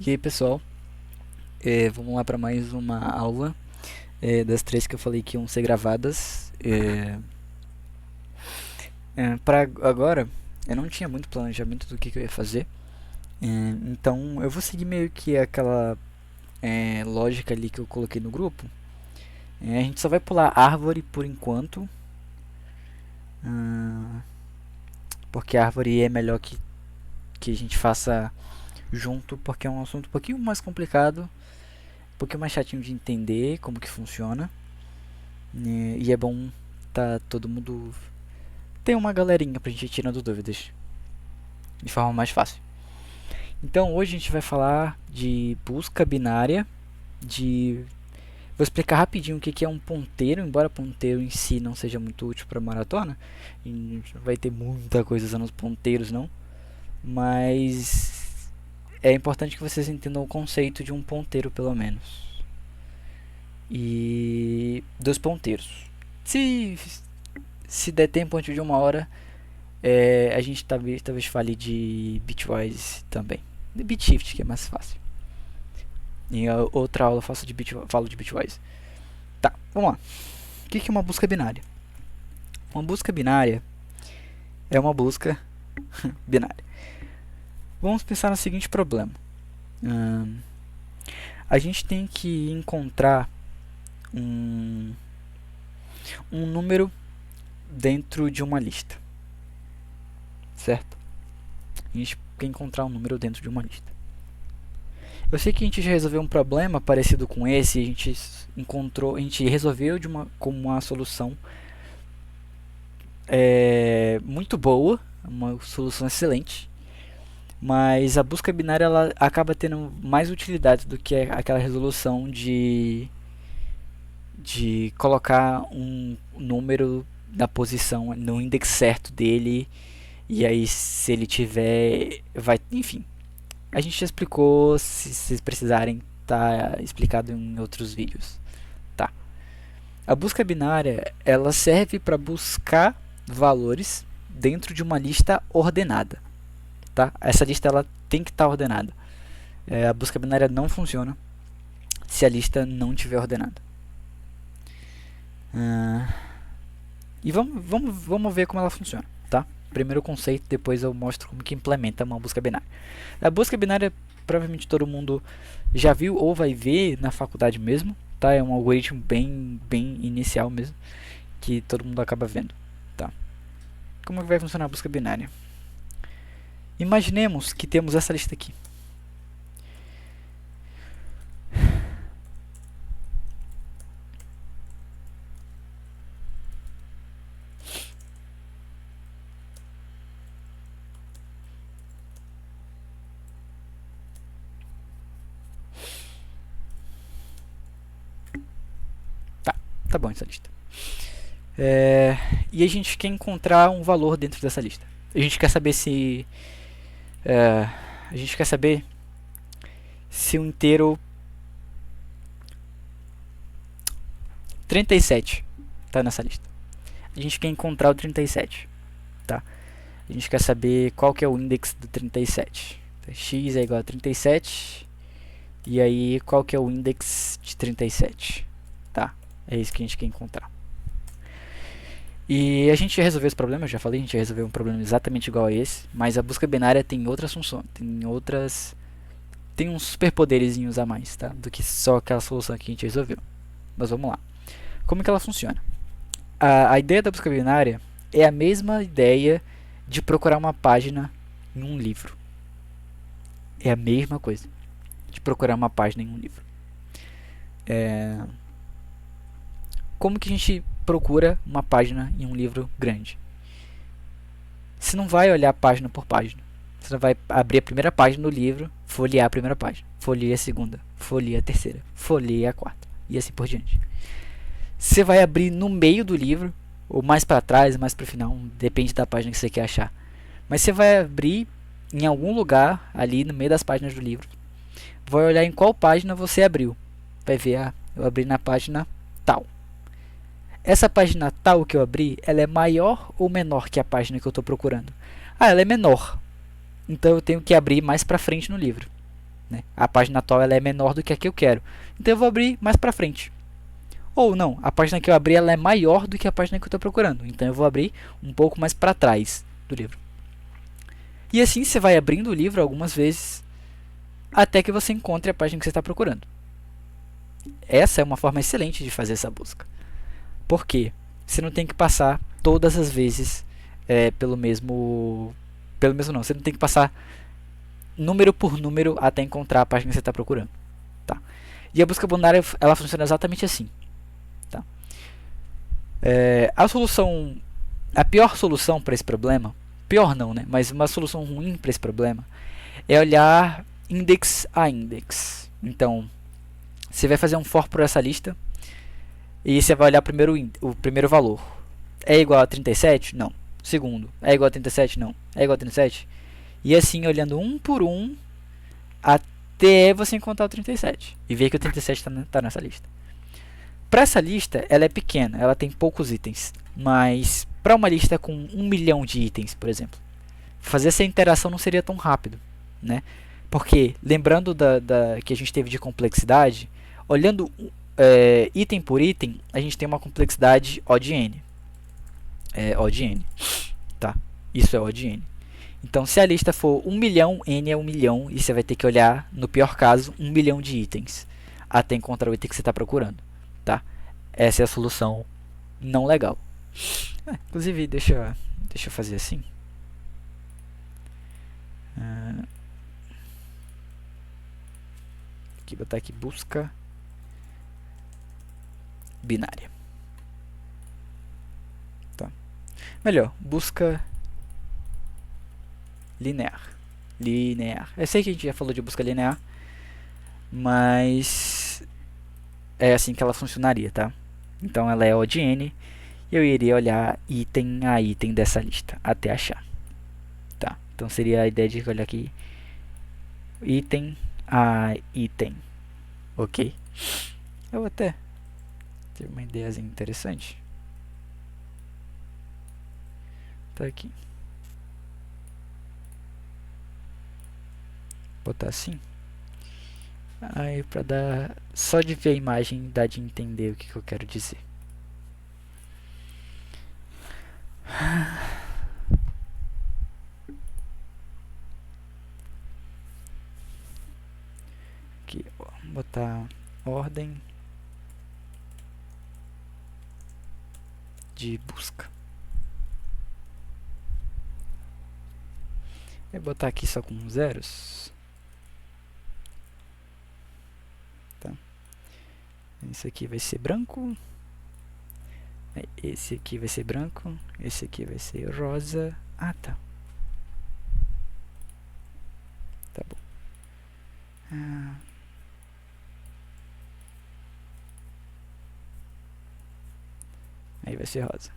E aí pessoal, vamos lá para mais uma aula das três que eu falei que iam ser gravadas. Para agora, eu não tinha muito planejamento do que eu ia fazer, então eu vou seguir meio que aquela lógica ali que eu coloquei no grupo. A gente só vai pular árvore por enquanto, porque a árvore é melhor que a gente faça junto, porque é um assunto um pouquinho mais complicado, um pouquinho mais chatinho de entender como que funciona, e é bom tá todo mundo ter uma galerinha pra gente ir tirando dúvidas de forma mais fácil. Então hoje a gente vai falar de busca binária, vou explicar rapidinho o que é um ponteiro, embora ponteiro em si não seja muito útil para maratona, e não vai ter muita coisa usando os ponteiros não, mas é importante que vocês entendam o conceito de um ponteiro pelo menos. E dos ponteiros. Se der tempo antes de uma hora, a gente talvez fale de bitwise também. De bitshift, que é mais fácil. Em outra aula eu falo de bitwise. Tá, vamos lá. O que é uma busca binária? Uma busca binária é uma busca binária. Vamos pensar no seguinte problema. A gente tem que encontrar um número dentro de uma lista, certo? A gente quer encontrar um número dentro de uma lista. Eu sei que a gente já resolveu um problema parecido com esse, a gente resolveu com uma solução muito boa, uma solução excelente, mas a busca binária ela acaba tendo mais utilidade do que aquela resolução de colocar um número na posição, no index certo dele, e aí se ele tiver, enfim, a gente já explicou, se vocês precisarem tá explicado em outros vídeos, tá? A busca binária ela serve para buscar valores dentro de uma lista ordenada, tá? Essa lista ela tem que estar ordenada. A busca binária não funciona se a lista não estiver ordenada. E vamos ver como ela funciona, tá? Primeiro o conceito, depois eu mostro como que implementa uma busca binária. A busca binária provavelmente todo mundo já viu ou vai ver na faculdade mesmo, tá? É um algoritmo bem inicial mesmo, que todo mundo acaba vendo, tá? Como é que vai funcionar a busca binária? Imaginemos que temos essa lista aqui. Tá bom essa lista. E a gente quer encontrar um valor dentro dessa lista. A gente quer saber se o inteiro 37 está nessa lista. A gente quer encontrar o 37, tá? A gente quer saber qual que é o index do 37. Então, x é igual a 37. E aí qual que é o index de 37, tá? É isso que a gente quer encontrar. E a gente já resolveu esse problema, eu já falei, a gente já resolveu um problema exatamente igual a esse, mas a busca binária tem outras funções, tem uns superpoderezinhos a mais, tá? Do que só aquela solução que a gente resolveu. Mas vamos lá. Como que ela funciona? A ideia da busca binária é a mesma ideia de procurar uma página em um livro. É a mesma coisa de procurar uma página em um livro. Como que a gente procura uma página em um livro grande? Você não vai olhar página por página. Você vai abrir a primeira página do livro, folhear a primeira página, folhear a segunda, folhear a terceira, folhear a quarta, e assim por diante. Você vai abrir no meio do livro, ou mais para trás, mais para o final, depende da página que você quer achar. Mas você vai abrir em algum lugar, ali no meio das páginas do livro. Vai olhar em qual página você abriu. Vai ver, eu abri na página tal. Essa página tal que eu abri, ela é maior ou menor que a página que eu estou procurando? Ela é menor. Então eu tenho que abrir mais para frente no livro, né? A página atual ela é menor do que a que eu quero, então eu vou abrir mais para frente. Ou não, a página que eu abri ela é maior do que a página que eu estou procurando, então eu vou abrir um pouco mais para trás do livro. E assim você vai abrindo o livro algumas vezes até que você encontre a página que você está procurando. Essa é uma forma excelente de fazer essa busca. Por quê? Você não tem que passar todas as vezes pelo mesmo não, você não tem que passar número por número até encontrar a página que você está procurando, tá? E a busca binária ela funciona exatamente assim, tá? A pior solução para esse problema, pior não, né? Mas uma solução ruim para esse problema é olhar index a index. Então, você vai fazer um for por essa lista e você vai olhar o primeiro valor. É igual a 37? Não. Segundo. É igual a 37? Não. É igual a 37? E assim, olhando um por um, até você encontrar o 37. E ver que o 37 está nessa lista. Para essa lista, ela é pequena, ela tem poucos itens. Mas, para uma lista com 1 milhão de itens, por exemplo, fazer essa interação não seria tão rápido, né? Porque, lembrando que a gente teve de complexidade, olhando item por item, a gente tem uma complexidade O de n. O de n. Tá? Isso é O de n. Então, se a lista for 1 milhão, n é 1 milhão, e você vai ter que olhar, no pior caso, 1 milhão de itens, até encontrar o item que você está procurando. Tá? Essa é a solução não legal. Inclusive, deixa eu fazer assim. Botar aqui busca binária. Tá. Melhor, busca linear. Eu sei que a gente já falou de busca linear, mas é assim que ela funcionaria, tá? Então ela é O de n e eu iria olhar item a item dessa lista até achar. Tá? Então seria a ideia de olhar aqui item a item. Ok? Eu até tive uma ideiazinha interessante. Tá aqui. Botar assim. Aí pra dar. Só de ver a imagem dá de entender o que eu quero dizer. Aqui, ó, botar ordem de busca. Vou botar aqui só com zeros. Tá. Esse aqui vai ser branco. Esse aqui vai ser branco. Esse aqui vai ser rosa. Ah, tá. Tá bom. Aí vai ser rosa.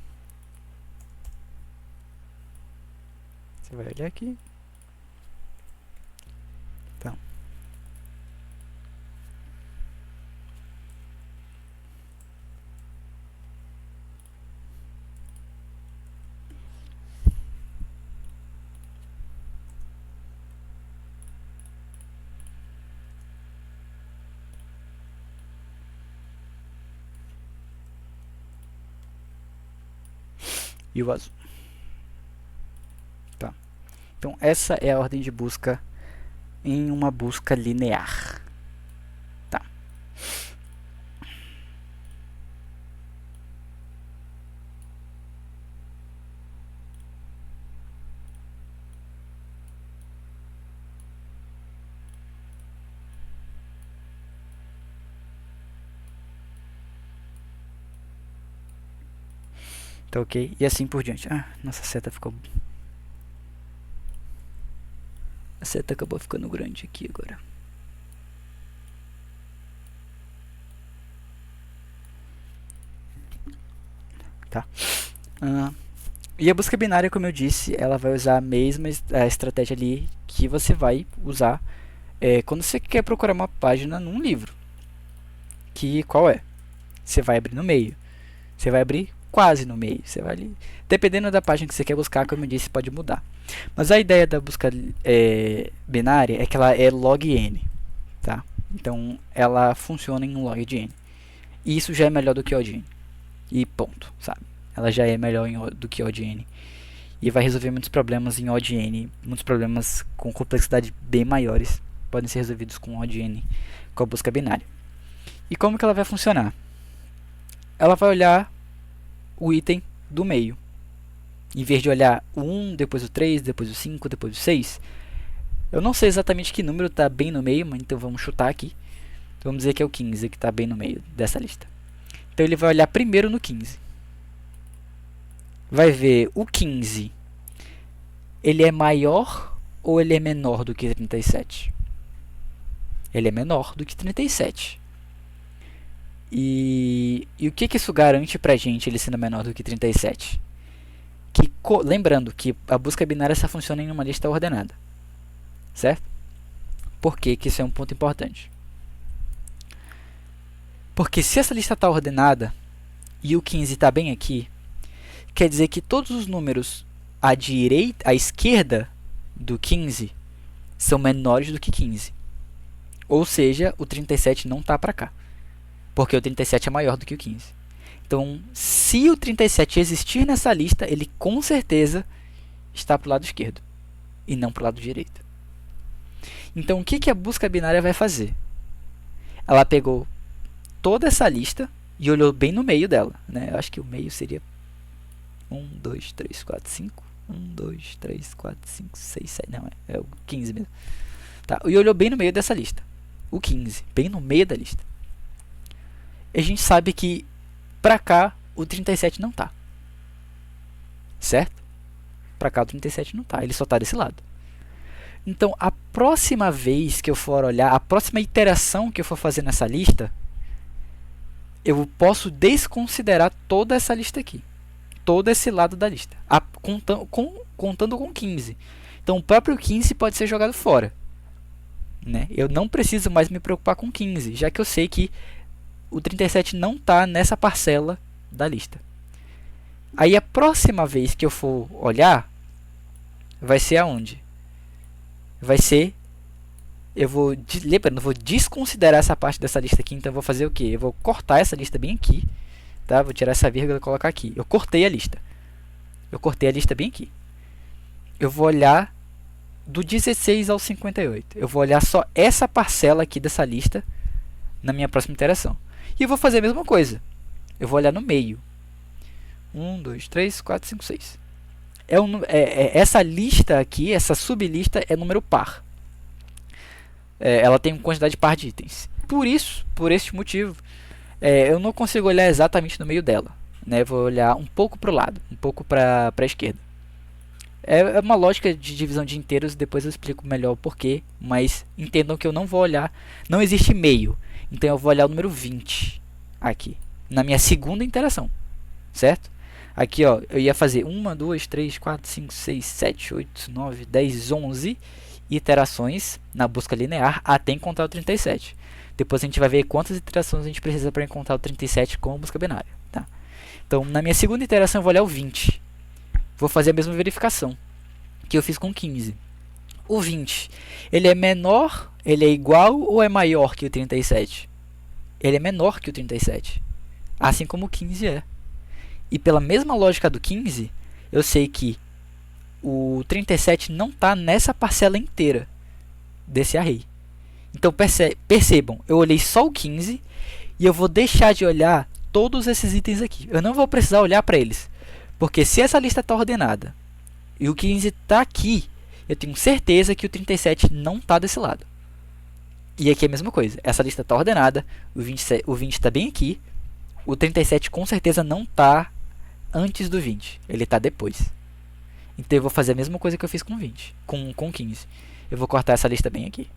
Você vai olhar aqui. Então. E o azul. Tá. Então essa é a ordem de busca em uma busca linear. Tá. Tá ok? E assim por diante. Nossa seta ficou... A seta acabou ficando grande aqui agora. Tá. E a busca binária, como eu disse, ela vai usar a mesma estratégia ali que você vai usar quando você quer procurar uma página num livro. Que qual é? Você vai abrir no meio. Você vai abrir quase no meio. Você vai ali. Dependendo da página que você quer buscar, como eu disse, pode mudar. Mas a ideia da busca binária é que ela é log n. Então ela funciona em um log de n. E isso já é melhor do que O de n. E ponto, sabe? Ela já é melhor do que O de n. E vai resolver muitos problemas em O de n. Muitos problemas com complexidade bem maiores podem ser resolvidos com O de n, com a busca binária. E como que ela vai funcionar? Ela vai olhar o item do meio. Em vez de olhar o 1, depois o 3, depois o 5, depois o 6. Eu não sei exatamente que número está bem no meio, mas então vamos chutar aqui. Então vamos dizer que é o 15 que está bem no meio dessa lista. Então ele vai olhar primeiro no 15. Vai ver o 15. Ele é maior ou ele é menor do que 37? Ele é menor do que 37. E o que isso garante pra gente, ele sendo menor do que 37? Lembrando que a busca binária só funciona em uma lista ordenada. Certo? Por que isso é um ponto importante? Porque se essa lista está ordenada e o 15 está bem aqui, quer dizer que todos os números à esquerda do 15 são menores do que 15. Ou seja, o 37 não está para cá, porque o 37 é maior do que o 15. Então, se o 37 existir nessa lista, ele com certeza está para o lado esquerdo e não para o lado direito. Então, o que a busca binária vai fazer? Ela pegou toda essa lista e olhou bem no meio dela. Né? Eu acho que o meio seria 1, 2, 3, 4, 5. 1, 2, 3, 4, 5, 6, 7. Não, é o 15 mesmo. Tá, e olhou bem no meio dessa lista. O 15, bem no meio da lista. E a gente sabe que pra cá o 37 não tá. Certo? Pra cá o 37 não tá, ele só tá desse lado. Então, a próxima vez que eu for olhar, a próxima iteração que eu for fazer nessa lista, eu posso desconsiderar toda essa lista aqui. Todo esse lado da lista. Contando com 15. Então, o próprio 15 pode ser jogado fora. Né? Eu não preciso mais me preocupar com 15, já que eu sei que o 37 não está nessa parcela da lista. Aí, a próxima vez que eu for olhar, vai ser aonde? Vai ser, lembrando, eu vou desconsiderar essa parte dessa lista aqui, então eu vou fazer o que? Eu vou cortar essa lista bem aqui, tá? Vou tirar essa vírgula e colocar aqui. Eu cortei a lista. Eu cortei a lista bem aqui. Eu vou olhar do 16 ao 58. Eu vou olhar só essa parcela aqui dessa lista na minha próxima iteração. E eu vou fazer a mesma coisa. Eu vou olhar no meio. 1, 2, 3, 4, 5, 6. Essa lista aqui, essa sublista é número par. Ela tem uma quantidade par de itens. Por este motivo, eu não consigo olhar exatamente no meio dela. Né? Eu vou olhar um pouco para o lado, um pouco para a esquerda. É uma lógica de divisão de inteiros, depois eu explico melhor o porquê. Mas entendam que eu não vou olhar, não existe meio. Então eu vou olhar o número 20 aqui, na minha segunda interação. Certo? Aqui, ó, eu ia fazer 1, 2, 3, 4, 5, 6, 7, 8, 9, 10, 11 iterações na busca linear até encontrar o 37. Depois a gente vai ver quantas iterações a gente precisa para encontrar o 37 com a busca binária. Tá? Então, na minha segunda iteração, eu vou olhar o 20. Vou fazer a mesma verificação que eu fiz com o 15. O 20, ele é menor, ele é igual ou é maior que o 37? Ele é menor que o 37. Assim como o 15 é. E pela mesma lógica do 15, eu sei que o 37 não está nessa parcela inteira desse array. Então percebam, eu olhei só o 15 e eu vou deixar de olhar todos esses itens aqui. Eu não vou precisar olhar para eles. Porque se essa lista está ordenada e o 15 está aqui, eu tenho certeza que o 37 não está desse lado. E aqui é a mesma coisa. Essa lista está ordenada, o 20 está bem aqui. O 37 com certeza não está antes do 20. Ele está depois. Então eu vou fazer a mesma coisa que eu fiz com 20. Com 15. Eu vou cortar essa lista bem aqui.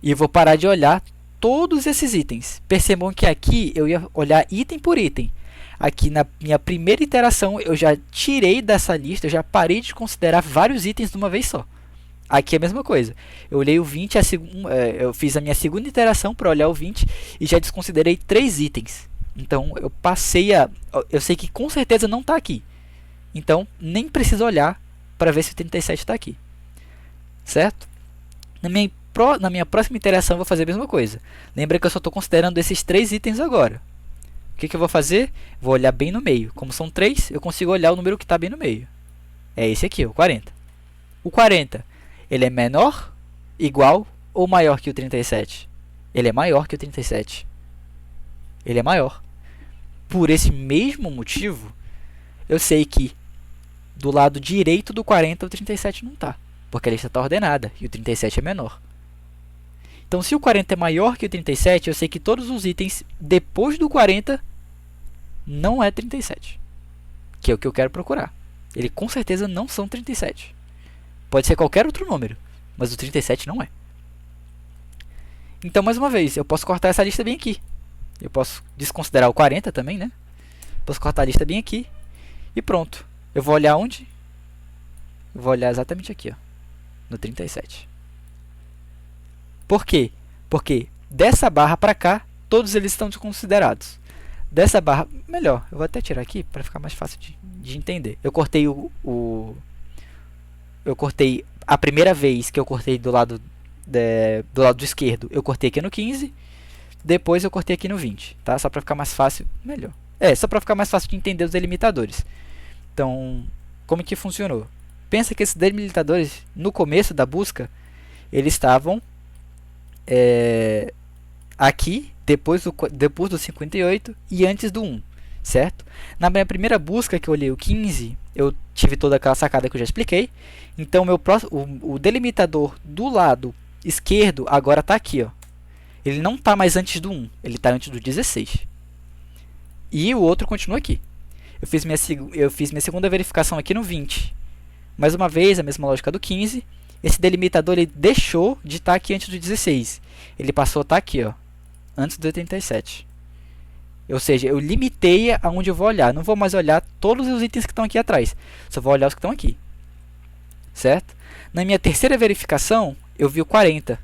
E eu vou parar de olhar todos esses itens. Percebam que aqui eu ia olhar item por item. Aqui na minha primeira iteração eu já tirei dessa lista, eu já parei de considerar vários itens de uma vez só. Aqui é a mesma coisa. Eu olhei o 20, eu fiz a minha segunda iteração para olhar o 20 e já desconsiderei 3 itens. Então eu passei a... Eu sei que com certeza não está aqui. Então nem preciso olhar para ver se o 37 está aqui. Certo? Na minha na minha próxima interação eu vou fazer a mesma coisa. Lembra que eu só estou considerando esses 3 itens agora. O que eu vou fazer? Vou olhar bem no meio. Como são 3, eu consigo olhar o número que está bem no meio. É esse aqui, o 40. O 40, ele é menor, igual ou maior que o 37? Ele é maior que o 37. Ele é maior. Por esse mesmo motivo, eu sei que do lado direito do 40 o 37 não está. Porque a lista está ordenada e o 37 é menor. Então, se o 40 é maior que o 37, eu sei que todos os itens depois do 40 não é 37. Que é o que eu quero procurar. Ele com certeza não são 37. Pode ser qualquer outro número, mas o 37 não é. Então, mais uma vez, eu posso cortar essa lista bem aqui. Eu posso desconsiderar o 40 também, né? Posso cortar a lista bem aqui. E pronto. Eu vou olhar onde? Eu vou olhar exatamente aqui, ó, no 37. Por quê? Porque dessa barra para cá, todos eles estão desconsiderados. Dessa barra... Melhor, eu vou até tirar aqui para ficar mais fácil de entender. Eu cortei eu cortei a primeira vez que eu cortei do lado esquerdo, eu cortei aqui no 15. Depois eu cortei aqui no 20, tá? Só para ficar mais fácil, melhor. Só para ficar mais fácil de entender os delimitadores. Então, como que funcionou? Pensa que esses delimitadores, no começo da busca, eles estavam aqui, depois do 58 e antes do 1, certo? Na minha primeira busca, que eu olhei o 15, eu tive toda aquela sacada que eu já expliquei. Então, o delimitador do lado esquerdo agora está aqui, ó. Ele não está mais antes do 1, ele está antes do 16. E o outro continua aqui. Eu fiz minha segunda verificação aqui no 20. Mais uma vez, a mesma lógica do 15. Esse delimitador ele deixou de estar aqui antes do 16. Ele passou a estar aqui, ó, antes do 87. Ou seja, eu limitei aonde eu vou olhar. Não vou mais olhar todos os itens que estão aqui atrás. Só vou olhar os que estão aqui. Certo? Na minha terceira verificação, eu vi o 40.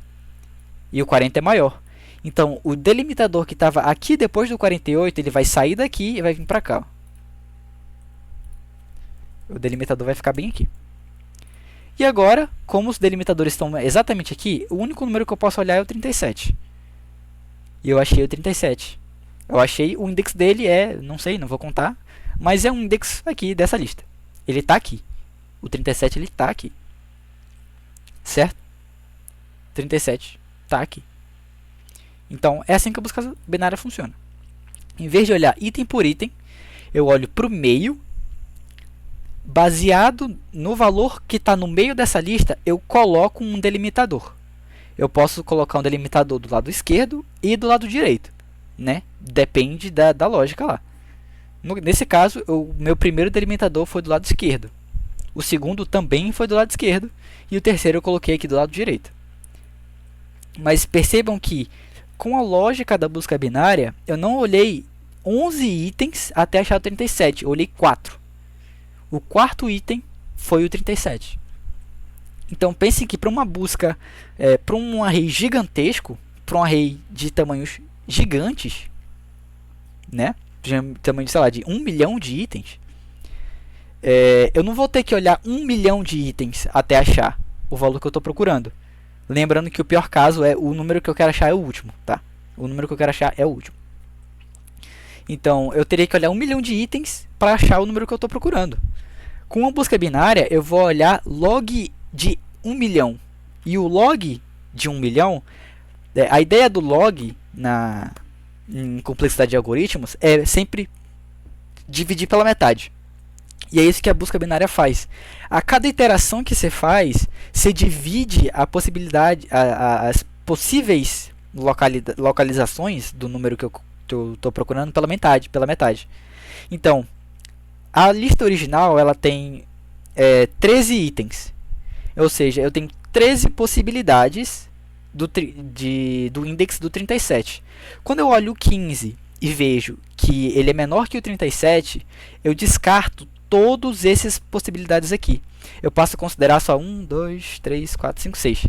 E o 40 é maior. Então, o delimitador que estava aqui depois do 48, ele vai sair daqui e vai vir para cá, ó. O delimitador vai ficar bem aqui. E agora, como os delimitadores estão exatamente aqui, o único número que eu posso olhar é o 37. E eu achei o 37. Eu achei, o index dele não sei, não vou contar, mas é um index aqui dessa lista. Ele está aqui. O 37 ele está aqui. Certo? 37 está aqui. Então, é assim que a busca binária funciona. Em vez de olhar item por item, eu olho para o meio. Baseado no valor que está no meio dessa lista, eu coloco um delimitador. Eu posso colocar um delimitador do lado esquerdo e do lado direito, né? Depende da lógica lá. Nesse caso, o meu primeiro delimitador foi do lado esquerdo. O segundo também foi do lado esquerdo. E o terceiro eu coloquei aqui do lado direito. Mas percebam que, com a lógica da busca binária, eu não olhei 11 itens até achar o 37. Eu olhei 4. O quarto item foi o 37. Então, pensem que para uma busca, para um array gigantesco, para um array de tamanhos gigantes, né? Tamanho, sei lá, de 1 milhão de itens, eu não vou ter que olhar 1 milhão de itens até achar o valor que eu estou procurando. Lembrando que o pior caso é o número que eu quero achar é o último, tá? O número que eu quero achar é o último. Então, eu teria que olhar 1 milhão de itens para achar o número que eu estou procurando. Com a busca binária, eu vou olhar log de 1 milhão. E o log de 1 milhão, a ideia do log em complexidade de algoritmos é sempre dividir pela metade. E é isso que a busca binária faz. A cada iteração que você faz, você divide a possibilidade, as possíveis localizações do número que eu estou procurando pela metade. Então, a lista original ela tem 13 itens. Ou seja, eu tenho 13 possibilidades do index do 37. Quando eu olho o 15 e vejo que ele é menor que o 37, eu descarto todas essas possibilidades aqui. Eu passo a considerar só 1, 2, 3, 4, 5, 6.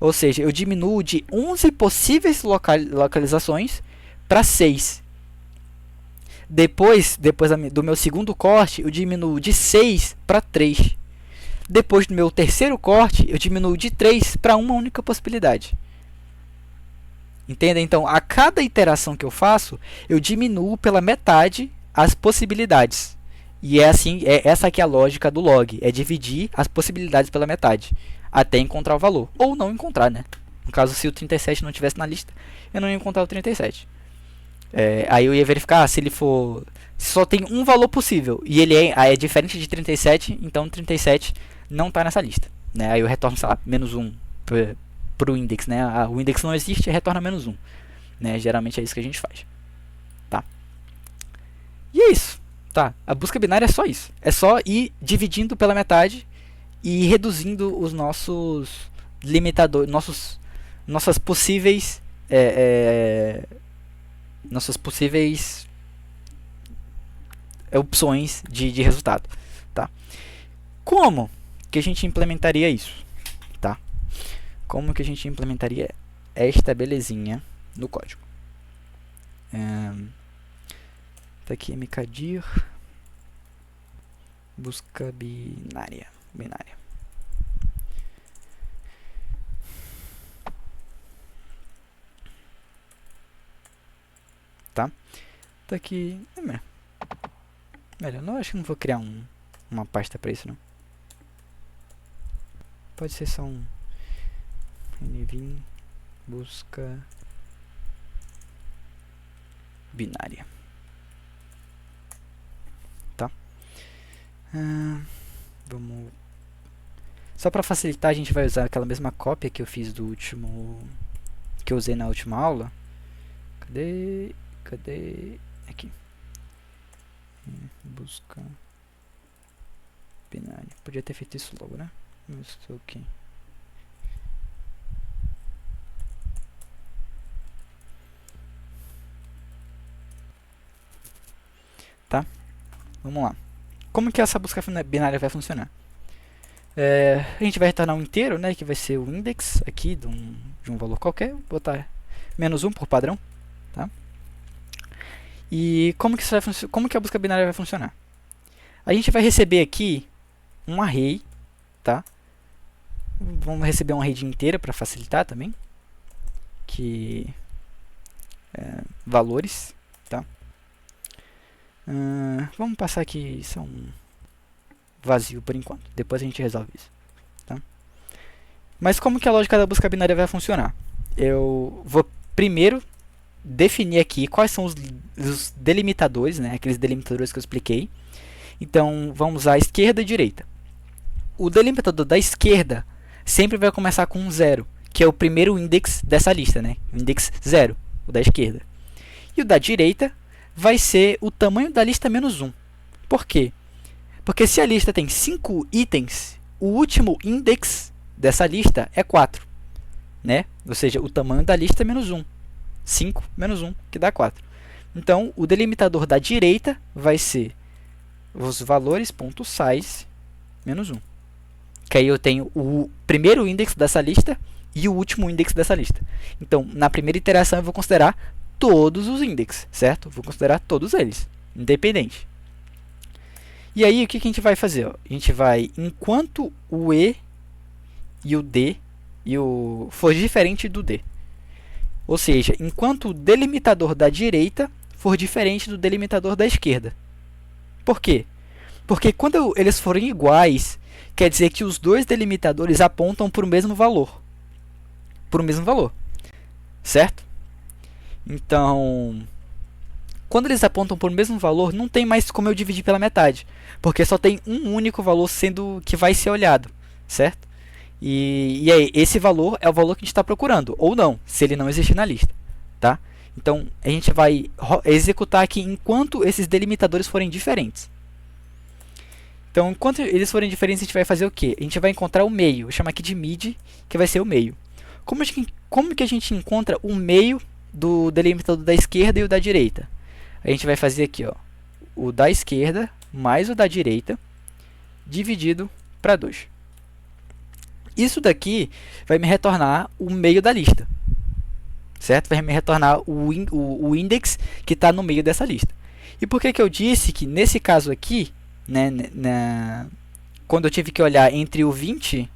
Ou seja, eu diminuo de 11 possíveis localizações para 6. Depois do meu segundo corte, eu diminuo de 6 para 3. depois do meu terceiro corte, eu diminuo de 3 para uma única possibilidade. Entende? Então, a cada iteração que eu faço, eu diminuo pela metade as possibilidades. E é assim, essa aqui é a lógica do log, é dividir as possibilidades pela metade, até encontrar o valor, ou não encontrar, né? No caso, se o 37 não estivesse na lista, eu não ia encontrar o 37. Aí eu ia verificar se ele for... Se só tem um valor possível, e ele é diferente de 37, então 37 não está nessa lista, né? Aí eu retorno, sei lá, menos 1 para o index, né? O index não existe e retorna menos 1, né? Geralmente é isso que a gente faz, tá? E é isso, tá? A busca binária é só isso. É só ir dividindo pela metade e reduzindo os nossos limitadores, nossas possíveis opções de resultado, tá? Como que a gente implementaria isso, tá? Como que a gente implementaria esta belezinha no código? Tá aqui mkdir busca binária. Tá? Tá aqui. Melhor, não, acho que não vou criar uma pasta para isso, não. Pode ser só um nvim busca binária. Tá? Vamos... Só para facilitar, a gente vai usar aquela mesma cópia que eu fiz do último... que eu usei na última aula. Cadê? Aqui. Busca binária. Podia ter feito isso logo, né? Mas estou aqui. Tá? Vamos lá. Como que essa busca binária vai funcionar? A gente vai retornar um inteiro, né? Que vai ser o index aqui de um valor qualquer. Vou botar menos 1 por padrão. Tá? E como que a busca binária vai funcionar? A gente vai receber aqui um array, tá? Vamos receber um array de inteira para facilitar também, que valores, tá? Vamos passar aqui só um vazio por enquanto. Depois a gente resolve isso, tá? Mas como que a lógica da busca binária vai funcionar? Eu vou primeiro definir aqui quais são os delimitadores, né? Aqueles delimitadores que eu expliquei. Então, vamos usar esquerda e direita. O delimitador da esquerda sempre vai começar com um 0, que é o primeiro index dessa lista, né? O index 0, o da esquerda. E o da direita vai ser o tamanho da lista menos 1. Por quê? Porque se a lista tem 5 itens, o último index dessa lista é 4, né? Ou seja, o tamanho da lista é menos 1. 5 menos 1, que dá 4. Então, o delimitador da direita vai ser os valores.size menos 1. Que aí eu tenho o primeiro index dessa lista e o último index dessa lista. Então, na primeira iteração, eu vou considerar todos os index, certo? Vou considerar todos eles, independente. E aí, o que a gente vai fazer? Ó? A gente vai, enquanto o E e o D for diferente do D. Ou seja, enquanto o delimitador da direita for diferente do delimitador da esquerda. Por quê? Porque quando eles forem iguais, quer dizer que os dois delimitadores apontam para o mesmo valor. Certo? Então, quando eles apontam para o mesmo valor, não tem mais como eu dividir pela metade. Porque só tem um único valor que vai ser olhado. Certo? E aí, esse valor é o valor que a gente está procurando, ou não, se ele não existir na lista, tá? Então, a gente vai executar aqui enquanto esses delimitadores forem diferentes. Então, enquanto eles forem diferentes, a gente vai fazer o quê? A gente vai encontrar o meio, eu chamo aqui de mid, que vai ser o meio. Como que a gente encontra o meio do delimitador da esquerda e o da direita? A gente vai fazer aqui, ó, o da esquerda mais o da direita, dividido para 2. Isso daqui vai me retornar o meio da lista, certo? Vai me retornar o index que está no meio dessa lista. E por que eu disse que nesse caso aqui, né, quando eu tive que olhar entre o 20,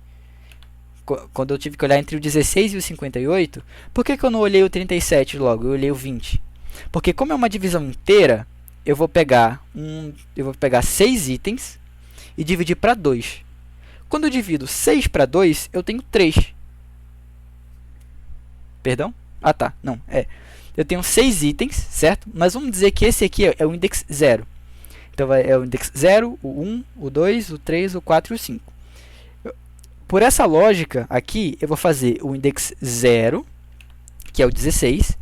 quando eu tive que olhar entre o 16 e o 58, por que eu não olhei o 37 logo? Eu olhei o 20. Porque como é uma divisão inteira, eu vou pegar 6 itens e dividir para 2. Quando eu divido 6 para 2, eu tenho 3. Perdão? Ah, tá. Não, eu tenho 6 itens, certo? Mas vamos dizer que esse aqui é o index 0. Então, é o index 0, o 1, o 2, o 3, o 4 e o 5. Por essa lógica aqui, eu vou fazer o index 0, que é o 16,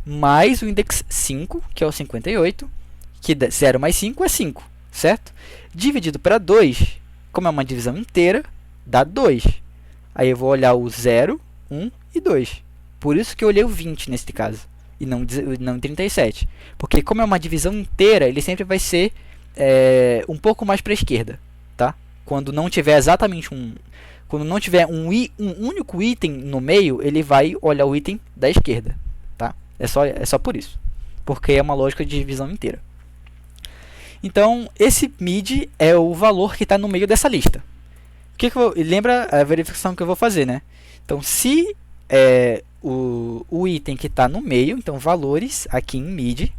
mais o index 5, que é o 58, que 0 mais 5 é 5, certo? Dividido para 2, como é uma divisão inteira, dá 2. Aí eu vou olhar o 0, 1 e 2. Por isso que eu olhei o 20 nesse caso, e não 37. Porque como é uma divisão inteira, ele sempre vai ser um pouco mais para a esquerda, tá? Quando não tiver exatamente quando não tiver um único item no meio, ele vai olhar o item da esquerda, tá? É só por isso, porque é uma lógica de divisão inteira. Então, esse mid é o valor que está no meio dessa lista. Lembra a verificação que eu vou fazer, né? Então, se o item que está no meio, então valores aqui em mid,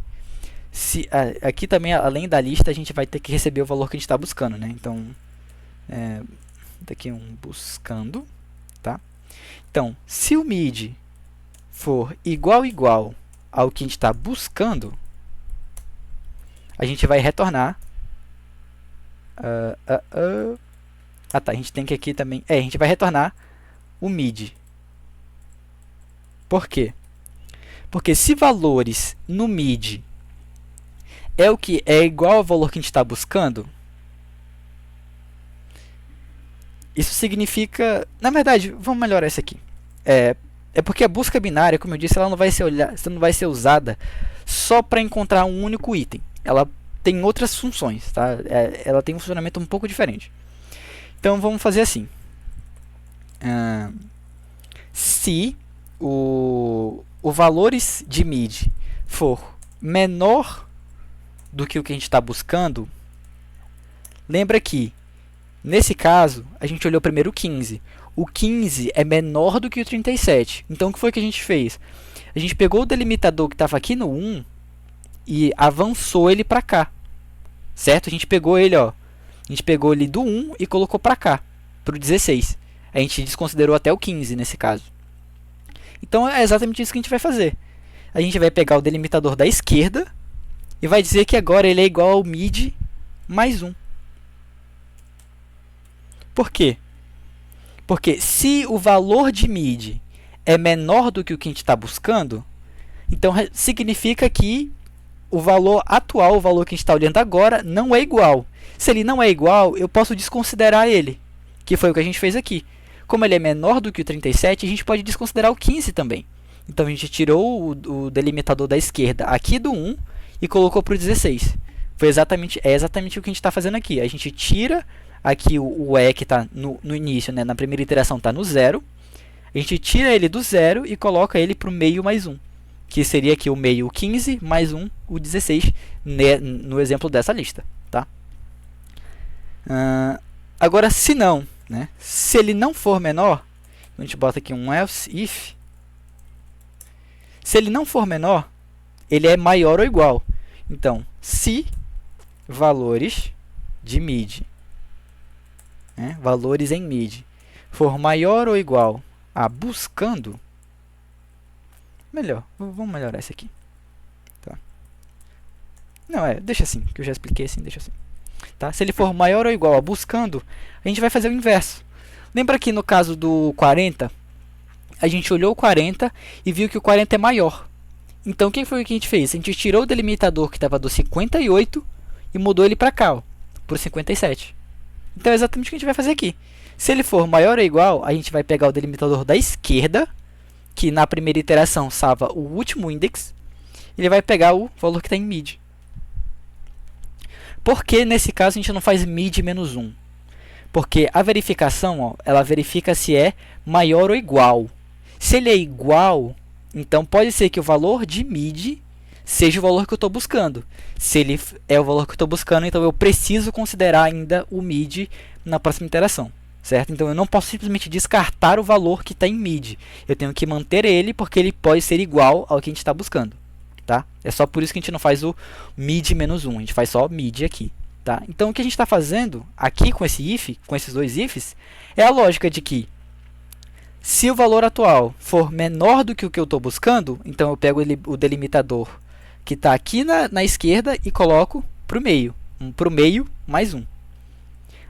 aqui também, além da lista, a gente vai ter que receber o valor que a gente está buscando, né? Então, daqui buscando, tá? Então, se o mid for igual ao que a gente está buscando, a gente vai retornar. Tá, a gente tem que aqui também. A gente vai retornar o mid. Por quê? Porque se valores no mid é o que é igual ao valor que a gente está buscando, isso significa... Na verdade, vamos melhorar isso aqui. É porque a busca binária, como eu disse, ela não vai ser usada só para encontrar um único item. Ela tem outras funções, tá? Ela tem um funcionamento um pouco diferente. Então, vamos fazer assim. Se o valores de mid for menor do que o que a gente está buscando, lembra que, nesse caso, a gente olhou primeiro o 15. O 15 é menor do que o 37. Então, o que foi que a gente fez? A gente pegou o delimitador que estava aqui no 1 e avançou ele para cá. Certo? A gente pegou ele, ó. A gente pegou ele do 1 e colocou para cá, para o 16. A gente desconsiderou até o 15 nesse caso. Então, é exatamente isso que a gente vai fazer. A gente vai pegar o delimitador da esquerda e vai dizer que agora ele é igual ao mid mais 1. Por quê? Porque se o valor de mid é menor do que o que a gente está buscando, então significa que o valor atual, o valor que a gente está olhando agora, não é igual. Se ele não é igual, eu posso desconsiderar ele, que foi o que a gente fez aqui. Como ele é menor do que o 37, a gente pode desconsiderar o 15 também. Então a gente tirou o delimitador da esquerda aqui do 1 e colocou para o 16. É exatamente o que a gente está fazendo aqui. A gente tira aqui o E que está no início, né, na primeira iteração está no 0. A gente tira ele do 0 e coloca ele para o meio mais 1. Que seria aqui o meio o 15 mais 1, o 16, no exemplo dessa lista. Tá? Agora, se não, né, se ele não for menor, a gente bota aqui um else if. Se ele não for menor, ele é maior ou igual. Então, se valores de mid, né, valores em mid, for maior ou igual a buscando, vamos melhorar esse aqui. Tá. Não, deixa assim, que eu já expliquei assim, deixa assim. Tá? Se ele for maior ou igual a buscando, a gente vai fazer o inverso. Lembra que no caso do 40, a gente olhou o 40 e viu que o 40 é maior. Então, o que foi que a gente fez? A gente tirou o delimitador que estava do 58 e mudou ele para cá, para o 57. Então, é exatamente o que a gente vai fazer aqui. Se ele for maior ou igual, a gente vai pegar o delimitador da esquerda, que na primeira iteração estava o último index, e ele vai pegar o valor que está em mid. Por que nesse caso a gente não faz mid menos 1? Porque a verificação, ela verifica se é maior ou igual. Se ele é igual, então pode ser que o valor de mid seja o valor que eu estou buscando. Se ele é o valor que eu estou buscando, então eu preciso considerar ainda o mid na próxima interação, certo? Então eu não posso simplesmente descartar o valor que está em mid. Eu tenho que manter ele porque ele pode ser igual ao que a gente está buscando, tá? É só por isso que a gente não faz o mid menos 1, a gente faz só mid aqui, tá? Então o que a gente está fazendo aqui com esse if, com esses dois ifs, é a lógica de que se o valor atual for menor do que o que eu estou buscando, então eu pego o delimitador que está aqui na esquerda e coloco para o meio. Para o meio mais 1.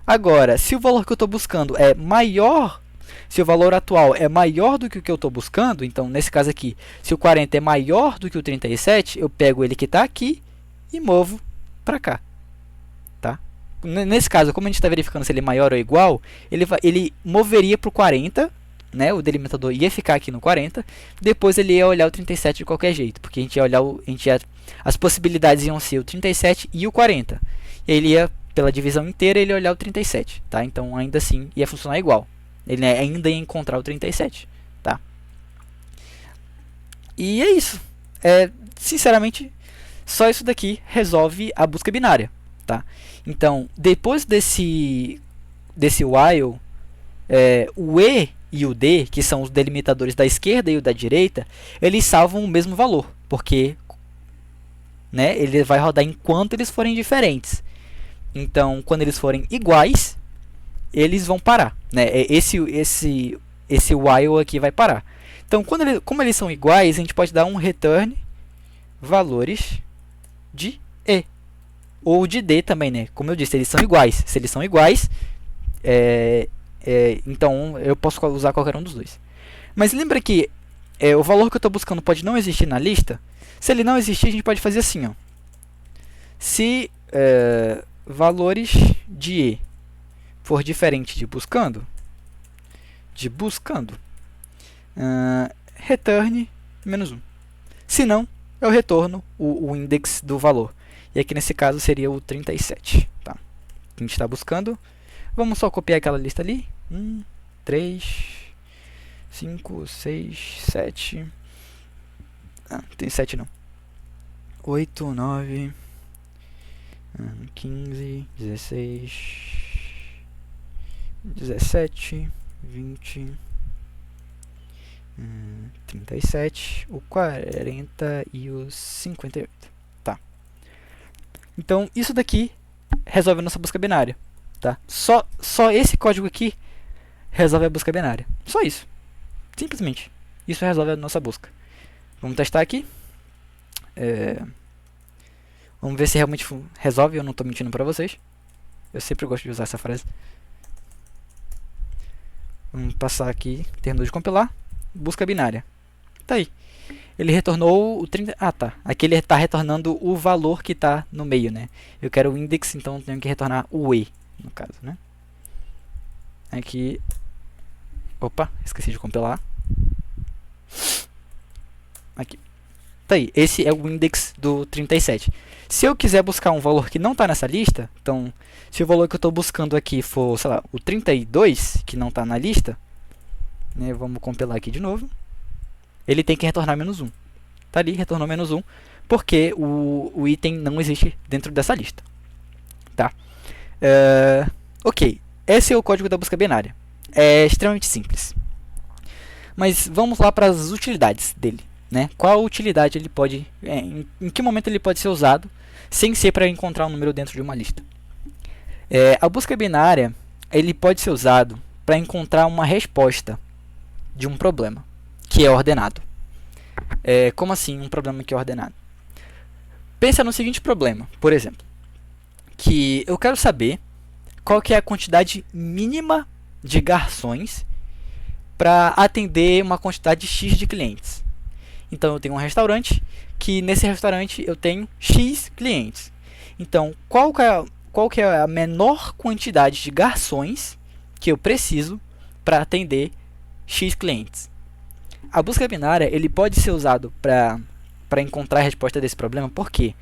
Agora, se o valor que eu estou buscando é maior, se o valor atual é maior do que o que eu estou buscando, então nesse caso aqui, se o 40 é maior do que o 37, eu pego ele que está aqui e movo para cá. Tá? Nesse caso, como a gente está verificando se ele é maior ou igual, ele moveria para o 40, né? O delimitador ia ficar aqui no 40, depois ele ia olhar o 37 de qualquer jeito, porque a gente ia olhar as possibilidades iam ser o 37 e o 40. E ele ia, pela divisão inteira, ele ia olhar o 37, tá? Então ainda assim ia funcionar igual. Ele ainda ia encontrar o 37, tá? E é isso. Sinceramente, só isso daqui resolve a busca binária, tá? Então, depois desse while, o E e o D, que são os delimitadores da esquerda e o da direita, eles salvam o mesmo valor, porque, né, ele vai rodar enquanto eles forem diferentes. Então, quando eles forem iguais, eles vão parar, né? Esse while aqui vai parar. Então, como eles são iguais, a gente pode dar um return valores de E ou de D também, né? Como eu disse, eles são iguais. Se eles são iguais, então eu posso usar qualquer um dos dois. Mas lembra que o valor que eu estou buscando pode não existir na lista. Se ele não existir, a gente pode fazer assim, ó. Se valores de E for diferente de buscando, return menos 1. Se não, eu retorno o index do valor. E aqui nesse caso seria o 37. Tá? A gente está buscando. Vamos só copiar aquela lista ali. 1, 3, 5, 6, 7. Não tem 7 não. 8, 9, 15, 16, 17, 20, 37, o 40 e o 58. Tá. Então, isso daqui resolve a nossa busca binária. Tá? Só esse código aqui resolve a busca binária. Só isso. Simplesmente. Isso resolve a nossa busca. Vamos testar aqui. Vamos ver se realmente resolve. Eu não estou mentindo para vocês. Eu sempre gosto de usar essa frase. Vamos passar aqui. Terminou de compilar. Busca binária. Tá aí. Ele retornou o 30... Ah, tá. Aqui ele está retornando o valor que está no meio, né? Eu quero o index, então eu tenho que retornar o E, no caso, né? Aqui... Opa, esqueci de compilar. Aqui. Tá aí. Esse é o index do 37. Se eu quiser buscar um valor que não está nessa lista, então, se o valor que eu estou buscando aqui for, sei lá, o 32, que não está na lista, né, vamos compilar aqui de novo. Ele tem que retornar menos 1. Tá ali, retornou menos 1, porque o item não existe dentro dessa lista. Tá? Ok, esse é o código da busca binária. É extremamente simples. Mas vamos lá para as utilidades dele. Né? Qual utilidade ele pode... em que momento ele pode ser usado sem ser para encontrar um número dentro de uma lista? A busca binária ele pode ser usado para encontrar uma resposta de um problema que é ordenado. Como assim um problema que é ordenado? Pensa no seguinte problema, por exemplo, que eu quero saber qual que é a quantidade mínima de garçons para atender uma quantidade X de clientes. Então eu tenho um restaurante, que nesse restaurante eu tenho X clientes. Então qual que é a menor quantidade de garçons que eu preciso para atender X clientes? A busca binária ele pode ser usado para encontrar a resposta desse problema. Por quê?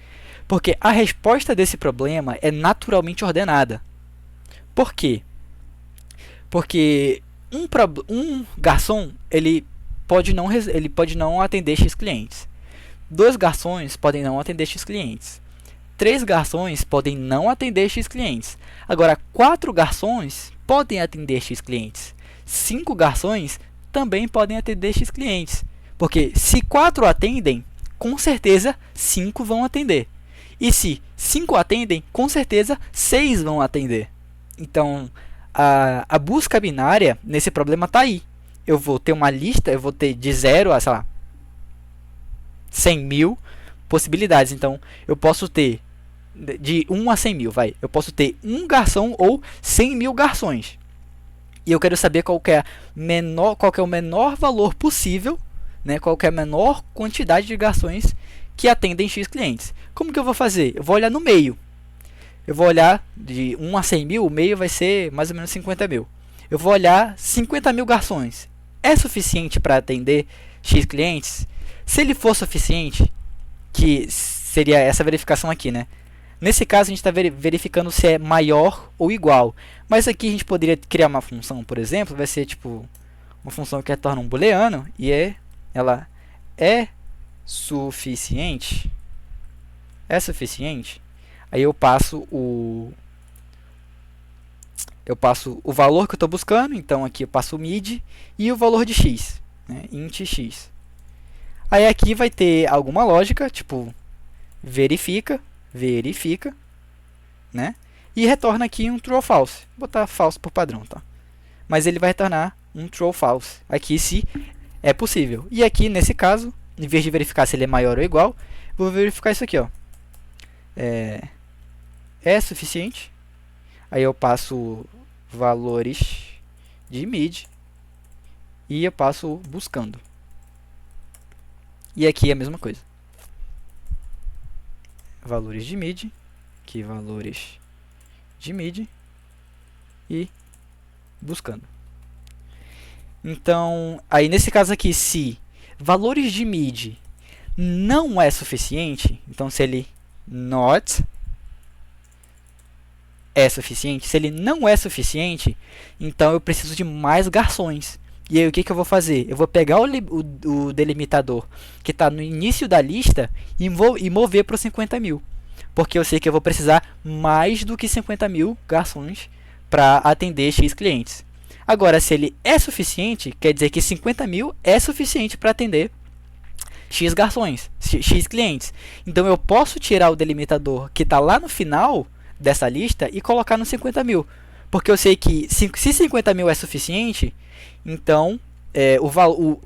Porque a resposta desse problema é naturalmente ordenada. Por quê? Porque um garçom ele pode não atender X clientes. 2 garçons podem não atender X clientes. 3 garçons podem não atender X clientes. Agora, 4 garçons podem atender X clientes. 5 garçons também podem atender X clientes. Porque se 4 atendem, com certeza 5 vão atender. E se 5 atendem, com certeza 6 vão atender. Então, a busca binária nesse problema está aí. Eu vou ter uma lista, eu vou ter de 0 a, sei lá, 100 mil possibilidades. Então, eu posso ter de 1 a 100 mil, vai. Eu posso ter um garçom ou 100 mil garçons. E eu quero saber qual que é o menor valor possível, né? Qual que é a menor quantidade de garçons que atendem X clientes. Como que eu vou fazer? Eu vou olhar no meio. Eu vou olhar de 1 a 100 mil, o meio vai ser mais ou menos 50 mil. Eu vou olhar 50 mil garçons. É suficiente para atender X clientes? Se ele for suficiente, que seria essa verificação aqui, né? Nesse caso, a gente está verificando se é maior ou igual. Mas aqui a gente poderia criar uma função, por exemplo, vai ser tipo uma função que retorna um booleano e ela é suficiente. É suficiente. Aí eu passo o valor que eu estou buscando. Então aqui eu passo o mid e o valor de x, né? Int x. Aí aqui vai ter alguma lógica, tipo verifica, né? E retorna aqui um true ou false. Vou botar false por padrão, tá? Mas ele vai retornar um true ou false. Aqui se é possível. E aqui nesse caso, em vez de verificar se ele é maior ou igual, vou verificar isso aqui, ó. É suficiente. Aí eu passo valores de mid e eu passo buscando. E aqui é a mesma coisa. Valores de mid, aqui valores de mid e buscando. Então, aí nesse caso aqui, se valores de mid não é suficiente, então se ele not é suficiente, se ele não é suficiente, então eu preciso de mais garçons. E aí o que eu vou fazer? Eu vou pegar o delimitador que está no início da lista e mover para os 50 mil. Porque eu sei que eu vou precisar mais do que 50 mil garçons para atender X clientes. Agora, se ele é suficiente, quer dizer que 50 mil é suficiente para atender X garçons, X clientes. Então eu posso tirar o delimitador que está lá no final dessa lista e colocar no 50 mil. Porque eu sei que se 50 mil é suficiente, então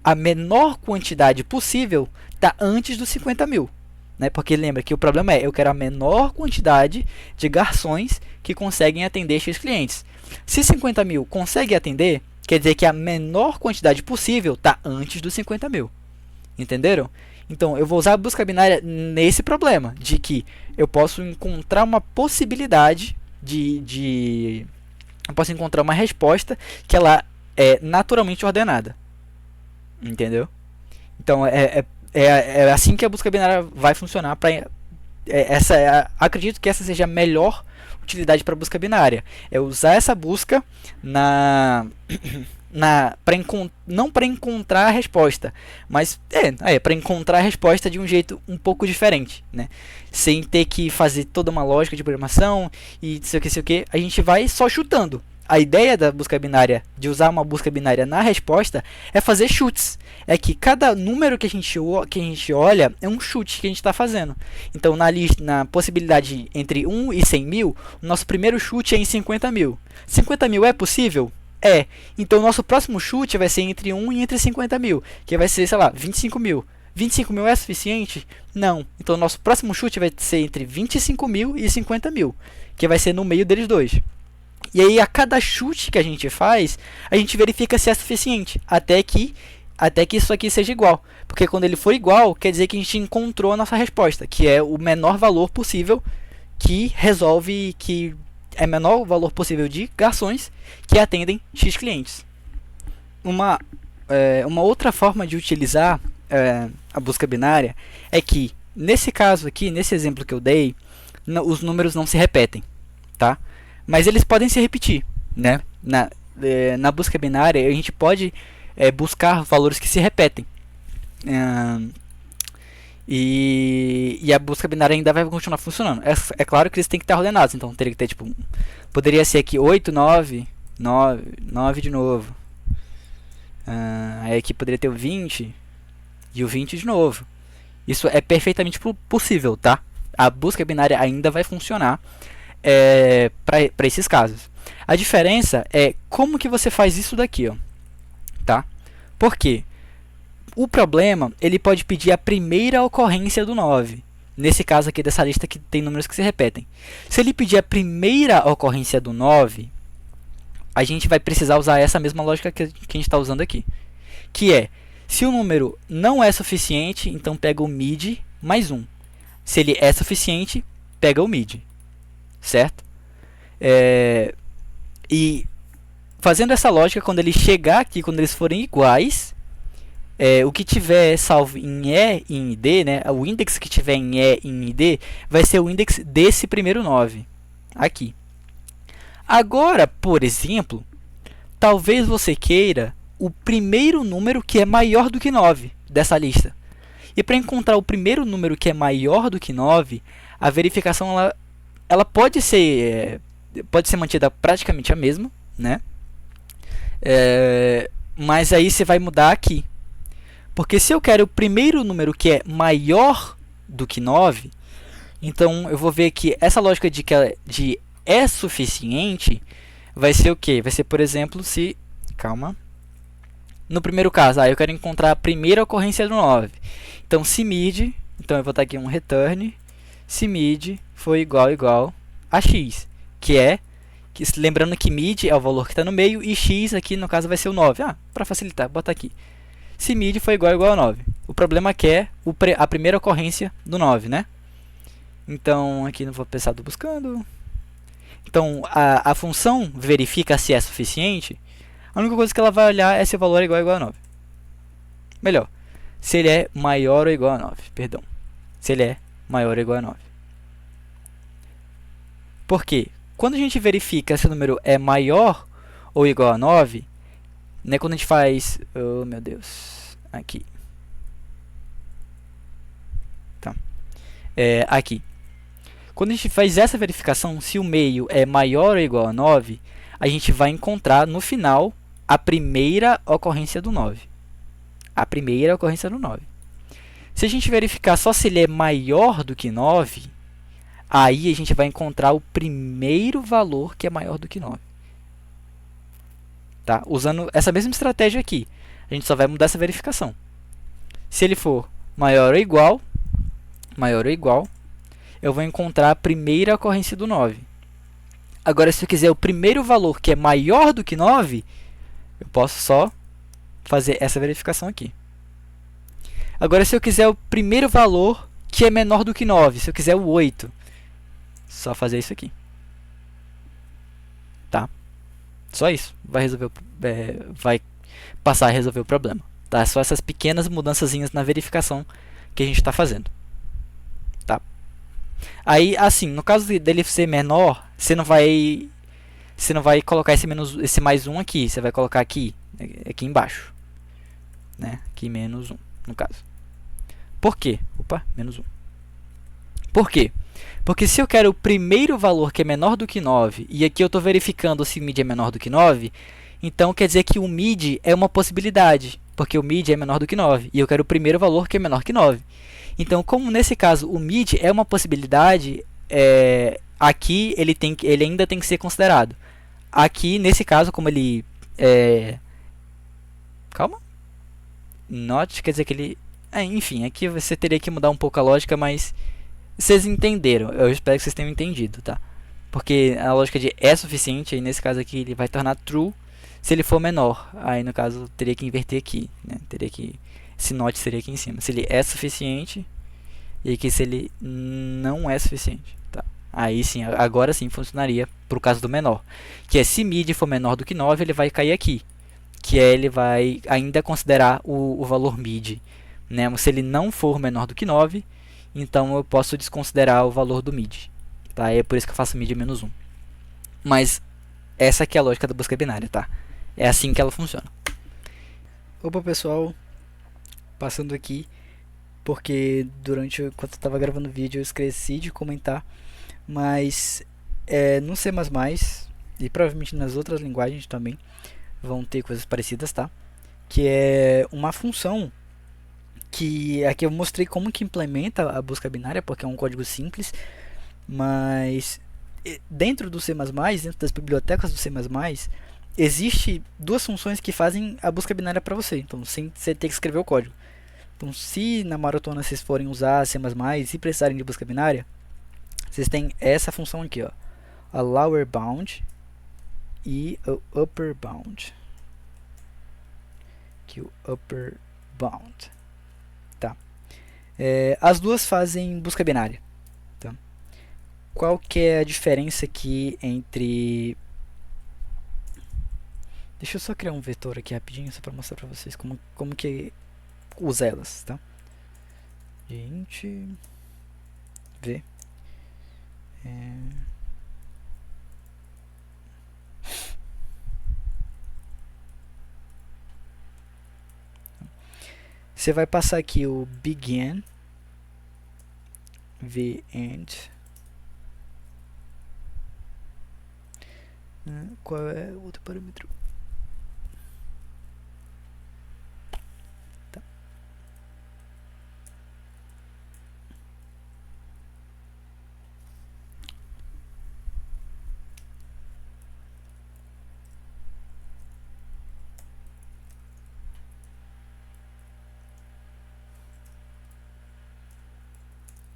a menor quantidade possível está antes dos 50 mil. Né? Porque lembra que o problema eu quero a menor quantidade de garçons que conseguem atender X clientes. Se 50 mil consegue atender, quer dizer que a menor quantidade possível está antes dos 50 mil. Entenderam? Então, eu vou usar a busca binária nesse problema, de que eu posso encontrar uma possibilidade eu posso encontrar uma resposta que ela é naturalmente ordenada. Entendeu? Então, é assim que a busca binária vai funcionar. Acredito que essa seja a melhor utilidade para a busca binária. É usar essa busca não para encontrar a resposta, mas para encontrar a resposta de um jeito um pouco diferente, né? Sem ter que fazer toda uma lógica de programação e sei o que, a gente vai só chutando. A ideia da busca binária, de usar uma busca binária na resposta, é fazer chutes. É que cada número que a gente olha é um chute que a gente está fazendo. Então, na possibilidade entre 1 e 100 mil, o nosso primeiro chute é em 50 mil. 50 mil é possível? É. Então, o nosso próximo chute vai ser entre 1 e entre 50 mil, que vai ser, sei lá, 25 mil. 25 mil é suficiente? Não. Então, o nosso próximo chute vai ser entre 25 mil e 50 mil, que vai ser no meio deles dois. E aí, a cada chute que a gente faz, a gente verifica se é suficiente, até que isso aqui seja igual. Porque quando ele for igual, quer dizer que a gente encontrou a nossa resposta, que é o menor valor possível que é o menor valor possível de garçons que atendem X clientes. Uma outra forma de utilizar a busca binária é que, nesse caso aqui, nesse exemplo que eu dei, os números não se repetem, tá? Mas eles podem se repetir, né? Na busca binária, a gente pode buscar valores que se repetem. E a busca binária ainda vai continuar funcionando. É claro que eles têm que estar ordenados, então teria que ter tipo, poderia ser aqui 8, 9, 9, 9 de novo. Aí aqui poderia ter o 20 e o 20 de novo. Isso é perfeitamente possível, tá? A busca binária ainda vai funcionar para esses casos. A diferença é como que você faz isso daqui, ó, tá? Por quê? O problema, ele pode pedir a primeira ocorrência do 9. Nesse caso aqui dessa lista que tem números que se repetem. Se ele pedir a primeira ocorrência do 9, a gente vai precisar usar essa mesma lógica que a gente está usando aqui. Que é, se o número não é suficiente, então pega o mid mais 1. Se ele é suficiente, pega o mid. Certo? E fazendo essa lógica, quando ele chegar aqui, quando eles forem iguais, o que tiver salvo em E e em D, né, o índice que tiver em E e em D, vai ser o índice desse primeiro 9. Aqui. Agora, por exemplo, talvez você queira o primeiro número que é maior do que 9 dessa lista. E para encontrar o primeiro número que é maior do que 9, a verificação ela pode ser mantida praticamente a mesma, né? Mas aí você vai mudar aqui. Porque se eu quero o primeiro número que é maior do que 9, então eu vou ver que essa lógica de é suficiente vai ser o quê? Vai ser, por exemplo, se... Calma. No primeiro caso, eu quero encontrar a primeira ocorrência do 9. Então, se mid, então eu vou botar aqui um return, se mid for igual a x, lembrando que mid é o valor que está no meio e x aqui no caso vai ser o 9. Para facilitar, vou botar aqui. Se mid for igual a 9. O problema aqui é a primeira ocorrência do 9, né? Então, aqui não vou precisar do buscando. Então, a função verifica se é suficiente. A única coisa que ela vai olhar é se o valor é igual a 9. Melhor, se ele é maior ou igual a 9. Perdão. Se ele é maior ou igual a 9. Por quê? Quando a gente verifica se o número é maior ou igual a 9, né, quando a gente faz... Oh, meu Deus. Aqui. Tá. Aqui. Quando a gente faz essa verificação, se o meio é maior ou igual a 9, a gente vai encontrar no final a primeira ocorrência do 9. A primeira ocorrência do 9. Se a gente verificar só se ele é maior do que 9, aí a gente vai encontrar o primeiro valor que é maior do que 9. Tá? Usando essa mesma estratégia aqui. A gente só vai mudar essa verificação. Se ele for maior ou igual, eu vou encontrar a primeira ocorrência do 9. Agora, se eu quiser o primeiro valor que é maior do que 9, eu posso só fazer essa verificação aqui. Agora, se eu quiser o primeiro valor que é menor do que 9, se eu quiser o 8, só fazer isso aqui. Tá? Só isso. Vai passar a resolver o problema. Tá? Só essas pequenas mudançazinhas na verificação que a gente está fazendo. Tá? Aí, assim, no caso dele ser menor, você não vai colocar esse mais 1 aqui. Você vai colocar aqui embaixo. Né? Aqui menos 1, no caso. Por quê? Opa, menos 1. Por quê? Porque se eu quero o primeiro valor que é menor do que 9, e aqui eu estou verificando se o mid é menor do que 9, então quer dizer que o mid é uma possibilidade, porque o mid é menor do que 9, e eu quero o primeiro valor que é menor que 9. Então, como nesse caso o mid é uma possibilidade, aqui ele ainda tem que ser considerado. Aqui, nesse caso, como ele... Calma. Not quer dizer que ele... enfim, aqui você teria que mudar um pouco a lógica, mas... Vocês entenderam, eu espero que vocês tenham entendido, tá? Porque a lógica de é suficiente, aí nesse caso aqui ele vai tornar true se ele for menor. Aí no caso teria que inverter aqui, né? Esse not seria aqui em cima. Se ele é suficiente, e aqui se ele não é suficiente, tá? Aí sim, agora sim funcionaria para o caso do menor. Que é se mid for menor do que 9, ele vai cair aqui. Que ele vai ainda considerar o valor mid, né? Se ele não for menor do que 9, então eu posso desconsiderar o valor do mid. Tá? É por isso que eu faço mid menos 1. Mas essa aqui é a lógica da busca binária, tá? É assim que ela funciona. Opa, pessoal, passando aqui. porque enquanto eu estava gravando o vídeo eu esqueci de comentar, mas no C++ e provavelmente nas outras linguagens também vão ter coisas parecidas, tá? Que é uma função que aqui eu mostrei como que implementa a busca binária, porque é um código simples, mas dentro do C++, dentro das bibliotecas do C++, existe duas funções que fazem a busca binária para você, então sem você ter que escrever o código. Então, se na maratona vocês forem usar C++ e precisarem de busca binária, vocês têm essa função aqui, ó, a lower bound e o upper bound. Aqui o upper bound, tá? As duas fazem busca binária, tá? Qual que é a diferença aqui entre... Deixa eu só criar um vetor aqui rapidinho, só para mostrar para vocês como que usa elas, tá? Gente, vê. Você vai passar aqui o begin, v-end. Qual é o outro parâmetro? Tá.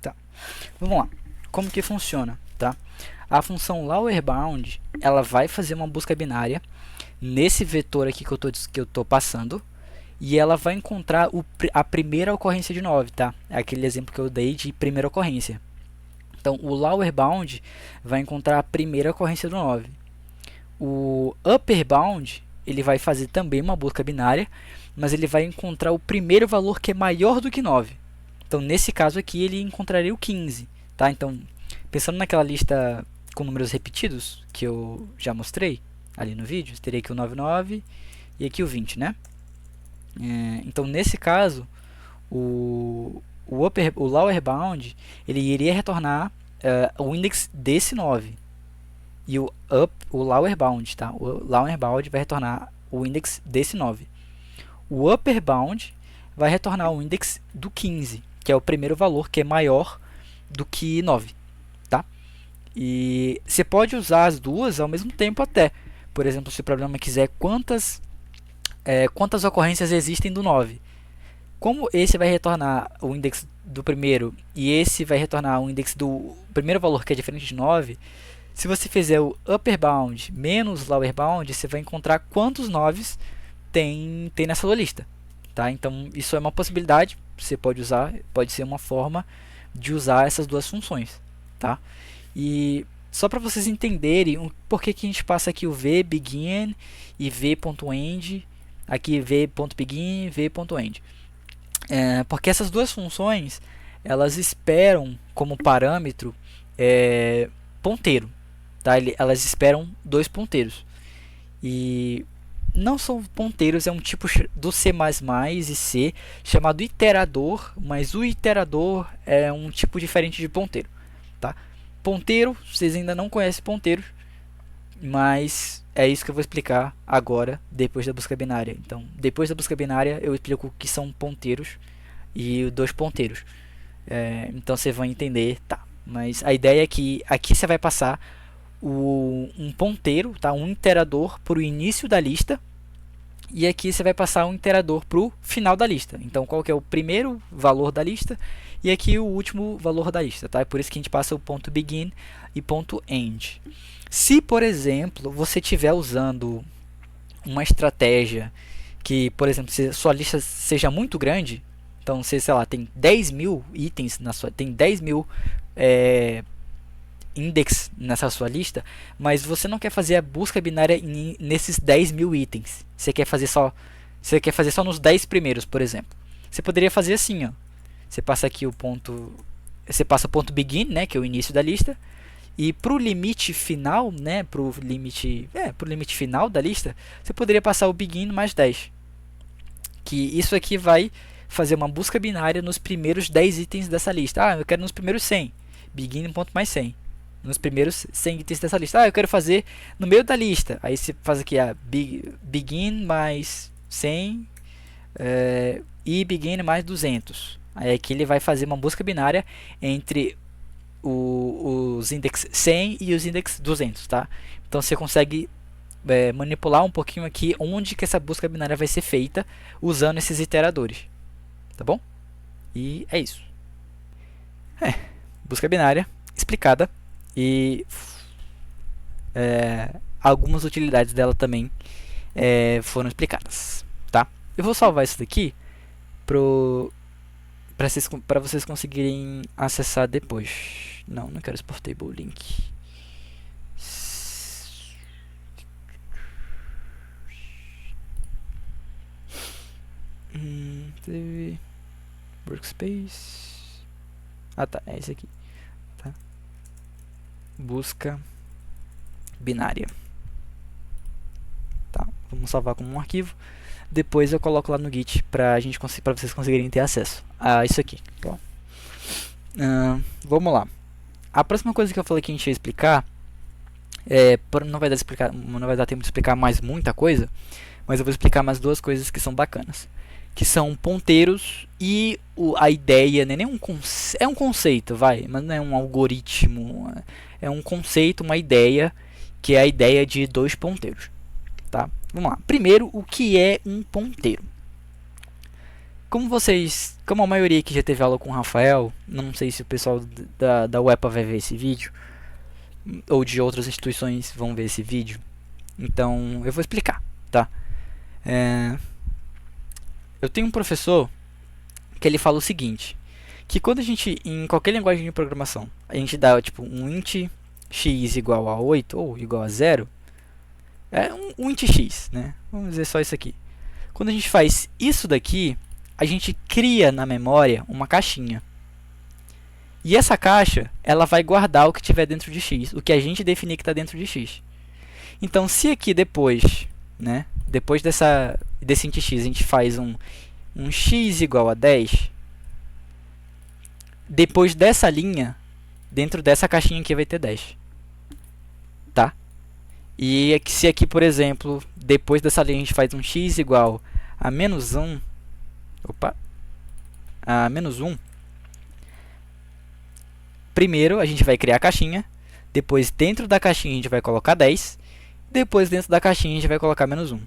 Tá. Vamos lá. Como que funciona, tá? A função lowerBound, ela vai fazer uma busca binária nesse vetor aqui que eu tô passando, e ela vai encontrar a primeira ocorrência de 9, tá? É aquele exemplo que eu dei de primeira ocorrência. Então, o lowerBound vai encontrar a primeira ocorrência do 9. O upperBound, ele vai fazer também uma busca binária, mas ele vai encontrar o primeiro valor que é maior do que 9. Então, nesse caso aqui, ele encontraria o 15, tá? Então, pensando naquela lista com números repetidos, que eu já mostrei ali no vídeo, teria aqui o 99 e aqui o 20, né? Então, nesse caso, o lowerBound, ele iria retornar o index desse 9. E o lowerBound, tá? O lowerBound vai retornar o index desse 9. O upperBound vai retornar o index do 15, que é o primeiro valor que é maior do que 9, tá? E você pode usar as duas ao mesmo tempo até. Por exemplo, se o problema quiser quantas ocorrências existem do 9. Como esse vai retornar o index do primeiro e esse vai retornar o index do primeiro valor, que é diferente de 9, se você fizer o upper bound menos lower bound, você vai encontrar quantos 9s tem nessa sua lista, tá? Então, isso é uma possibilidade, você pode usar, pode ser uma forma de usar essas duas funções, tá? E só para vocês entenderem por que a gente passa aqui o v.begin e v.end, aqui v.begin e v.end. Porque essas duas funções, elas esperam como parâmetro ponteiro, tá? Elas esperam dois ponteiros. E não são ponteiros, é um tipo do C++ e C chamado iterador, mas o iterador é um tipo diferente de ponteiro, tá? Ponteiro, vocês ainda não conhecem ponteiro, mas é isso que eu vou explicar agora, depois da busca binária. Então, depois da busca binária, eu explico o que são ponteiros e dois ponteiros. Então, você vai entender, tá? Mas a ideia é que aqui você vai passar um ponteiro, tá? Um iterador para o início da lista, e aqui você vai passar um iterador para o final da lista. Então, qual que é o primeiro valor da lista e aqui o último valor da lista, tá? É por isso que a gente passa o ponto begin e ponto end. Se, por exemplo, você estiver usando uma estratégia que, por exemplo, se sua lista seja muito grande, então, você, sei lá, tem 10.000 itens, tem 10.000 index nessa sua lista, mas você não quer fazer a busca binária nesses 10.000 itens. Você quer fazer só nos 10 primeiros, por exemplo. Você poderia fazer assim, ó. Você passa aqui o ponto begin, né, que é o início da lista, e para o limite final, né, pro limite final da lista, você poderia passar o begin mais 10. Que isso aqui vai fazer uma busca binária nos primeiros 10 itens dessa lista. Eu quero nos primeiros 100. Begin ponto mais 100. Nos primeiros 100 itens dessa lista. Eu quero fazer no meio da lista. Aí você faz aqui begin mais 100 e begin mais 200. Aí aqui ele vai fazer uma busca binária entre os index 100 e os index 200, tá? Então você consegue manipular um pouquinho aqui onde que essa busca binária vai ser feita usando esses iteradores, tá bom? E é isso. Busca binária explicada e algumas utilidades dela também foram explicadas, tá? Eu vou salvar isso daqui para vocês conseguirem acessar depois. Não quero exportable link. Teve workspace. Tá, é esse aqui, tá? Busca binária, tá? Vamos salvar como um arquivo. Depois eu coloco lá no Git para vocês conseguirem ter acesso a isso aqui. Bom, vamos lá. A próxima coisa que eu falei que a gente ia explicar não vai dar tempo de explicar mais muita coisa, mas eu vou explicar mais duas coisas que são bacanas, que são ponteiros e a ideia, né? É um conceito, mas não é um algoritmo, é um conceito, uma ideia, que é a ideia de dois ponteiros, tá? Vamos lá. Primeiro, o que é um ponteiro? Como a maioria que já teve aula com o Rafael, não sei se o pessoal da UEPA vai ver esse vídeo, ou de outras instituições vão ver esse vídeo, então eu vou explicar, tá? Eu tenho um professor que ele fala o seguinte, que quando a gente, em qualquer linguagem de programação, a gente dá tipo um int x igual a 8 ou igual a 0, um int x, né? Vamos dizer só isso aqui. Quando a gente faz isso daqui, a gente cria na memória uma caixinha. E essa caixa, ela vai guardar o que tiver dentro de x, o que a gente definir que está dentro de x. Então, se aqui depois, né, depois desse int x, a gente faz um x igual a 10, depois dessa linha, dentro dessa caixinha aqui vai ter 10. Tá? E se aqui, por exemplo, depois dessa linha a gente faz um x igual a menos 1, primeiro a gente vai criar a caixinha, depois dentro da caixinha a gente vai colocar 10, depois dentro da caixinha a gente vai colocar menos 1.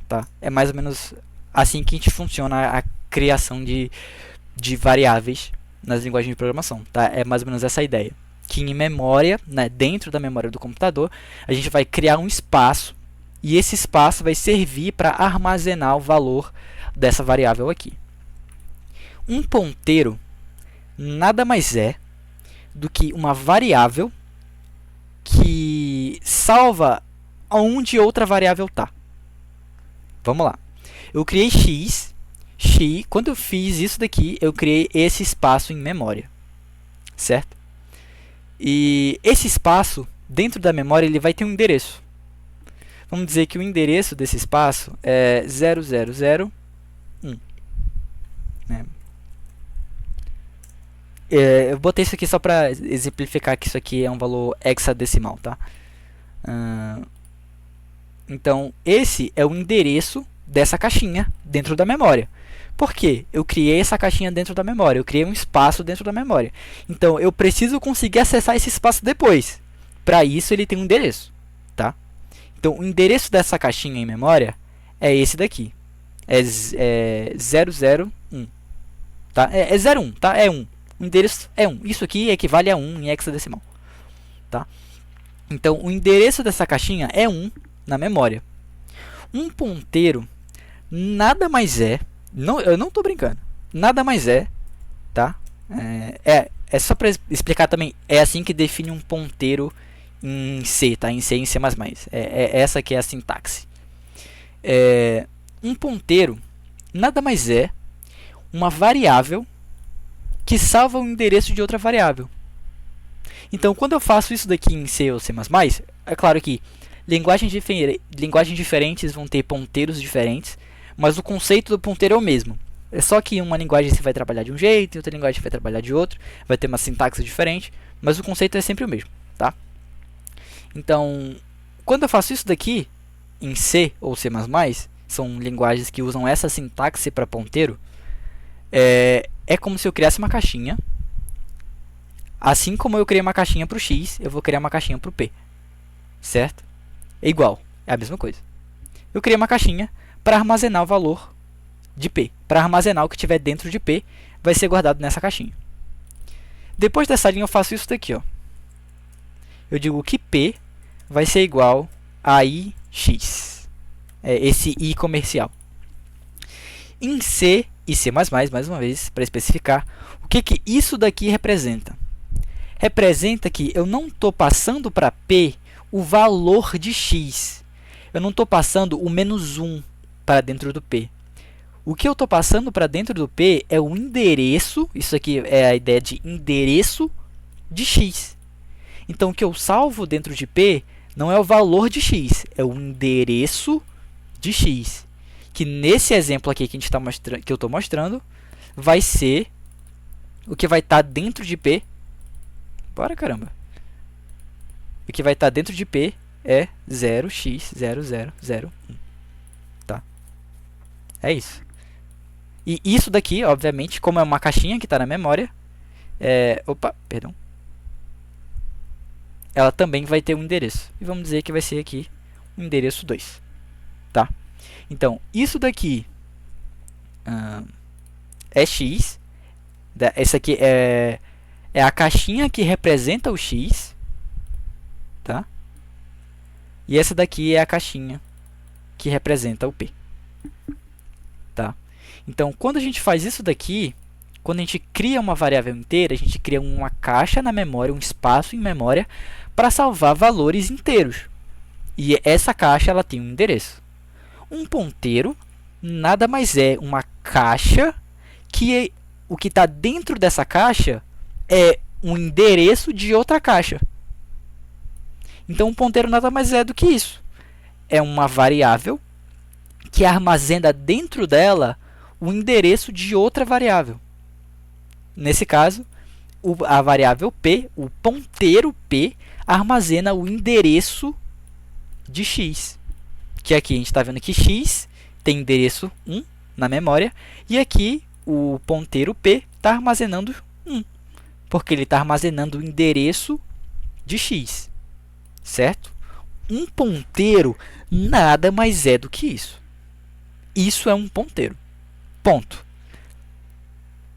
Tá? É mais ou menos assim que a gente funciona a criação de variáveis nas linguagens de programação. Tá? É mais ou menos essa a ideia. Que em memória, né, dentro da memória do computador, a gente vai criar um espaço e esse espaço vai servir para armazenar o valor dessa variável aqui. Um ponteiro nada mais é do que uma variável que salva onde outra variável está. Vamos lá. Eu criei x. Quando eu fiz isso daqui, eu criei esse espaço em memória. Certo? E esse espaço, dentro da memória, ele vai ter um endereço. Vamos dizer que o endereço desse espaço é 0001. Né? Eu botei isso aqui só para exemplificar que isso aqui é um valor hexadecimal, tá? Então, esse é o endereço dessa caixinha dentro da memória. Por quê? Eu criei essa caixinha dentro da memória, eu criei um espaço dentro da memória. Então, eu preciso conseguir acessar esse espaço depois. Para isso, ele tem um endereço, tá? Então, o endereço dessa caixinha em memória é esse daqui. É 001, tá? É 01, tá? É 1. O endereço é 1. Isso aqui equivale a 1 em hexadecimal, tá? Então, o endereço dessa caixinha é 1 na memória. Um ponteiro nada mais é, eu não estou brincando, nada mais é, tá? É só para explicar também, é assim que define um ponteiro em C, tá? Em C e em C++. Essa que é a sintaxe. Um ponteiro nada mais é uma variável que salva o endereço de outra variável. Então, quando eu faço isso daqui em C ou C++, é claro que linguagens diferentes vão ter ponteiros diferentes, mas o conceito do ponteiro é o mesmo. É só que uma linguagem você vai trabalhar de um jeito, e outra linguagem você vai trabalhar de outro, vai ter uma sintaxe diferente, mas o conceito é sempre o mesmo, tá? Então, quando eu faço isso daqui, em C ou C++, são linguagens que usam essa sintaxe para ponteiro, é como se eu criasse uma caixinha. Assim como eu criei uma caixinha para o X, eu vou criar uma caixinha para o P. Certo? É igual, é a mesma coisa. Eu criei uma caixinha para armazenar o valor de P. Para armazenar o que tiver dentro de P, vai ser guardado nessa caixinha. Depois dessa linha eu faço isso daqui, ó. Eu digo que P vai ser igual a IX. Esse I comercial. Em C e C++, mais uma vez, para especificar, o que isso daqui representa? Representa que eu não estou passando para P o valor de X. Eu não estou passando o -1 para dentro do P. O que eu estou passando para dentro do P é o endereço, isso aqui é a ideia de endereço de X. Então, o que eu salvo dentro de P não é o valor de X, é o endereço de X. Que nesse exemplo aqui que, que eu estou mostrando, vai ser o que vai estar dentro de P. Bora, caramba! O que vai estar dentro de P é 0x0001. Tá? É isso. E isso daqui, obviamente, como é uma caixinha que está na memória, ela também vai ter um endereço. E vamos dizer que vai ser aqui o endereço 2. Tá? Então, isso daqui é x. Essa aqui é a caixinha que representa o x. Tá? E essa daqui é a caixinha que representa o p. Tá? Então, quando a gente faz isso daqui, quando a gente cria uma variável inteira, a gente cria uma caixa na memória, um espaço em memória, para salvar valores inteiros. E essa caixa ela tem um endereço. Um ponteiro nada mais é uma caixa que o que está dentro dessa caixa é um endereço de outra caixa. Então, um ponteiro nada mais é do que isso. É uma variável que armazena dentro dela o endereço de outra variável. Nesse caso, a variável P, o ponteiro P, armazena o endereço de X. Que aqui a gente está vendo que X tem endereço 1 na memória. E aqui o ponteiro P está armazenando 1. Porque ele está armazenando o endereço de X. Certo? Um ponteiro nada mais é do que isso. Isso é um ponteiro. Ponto.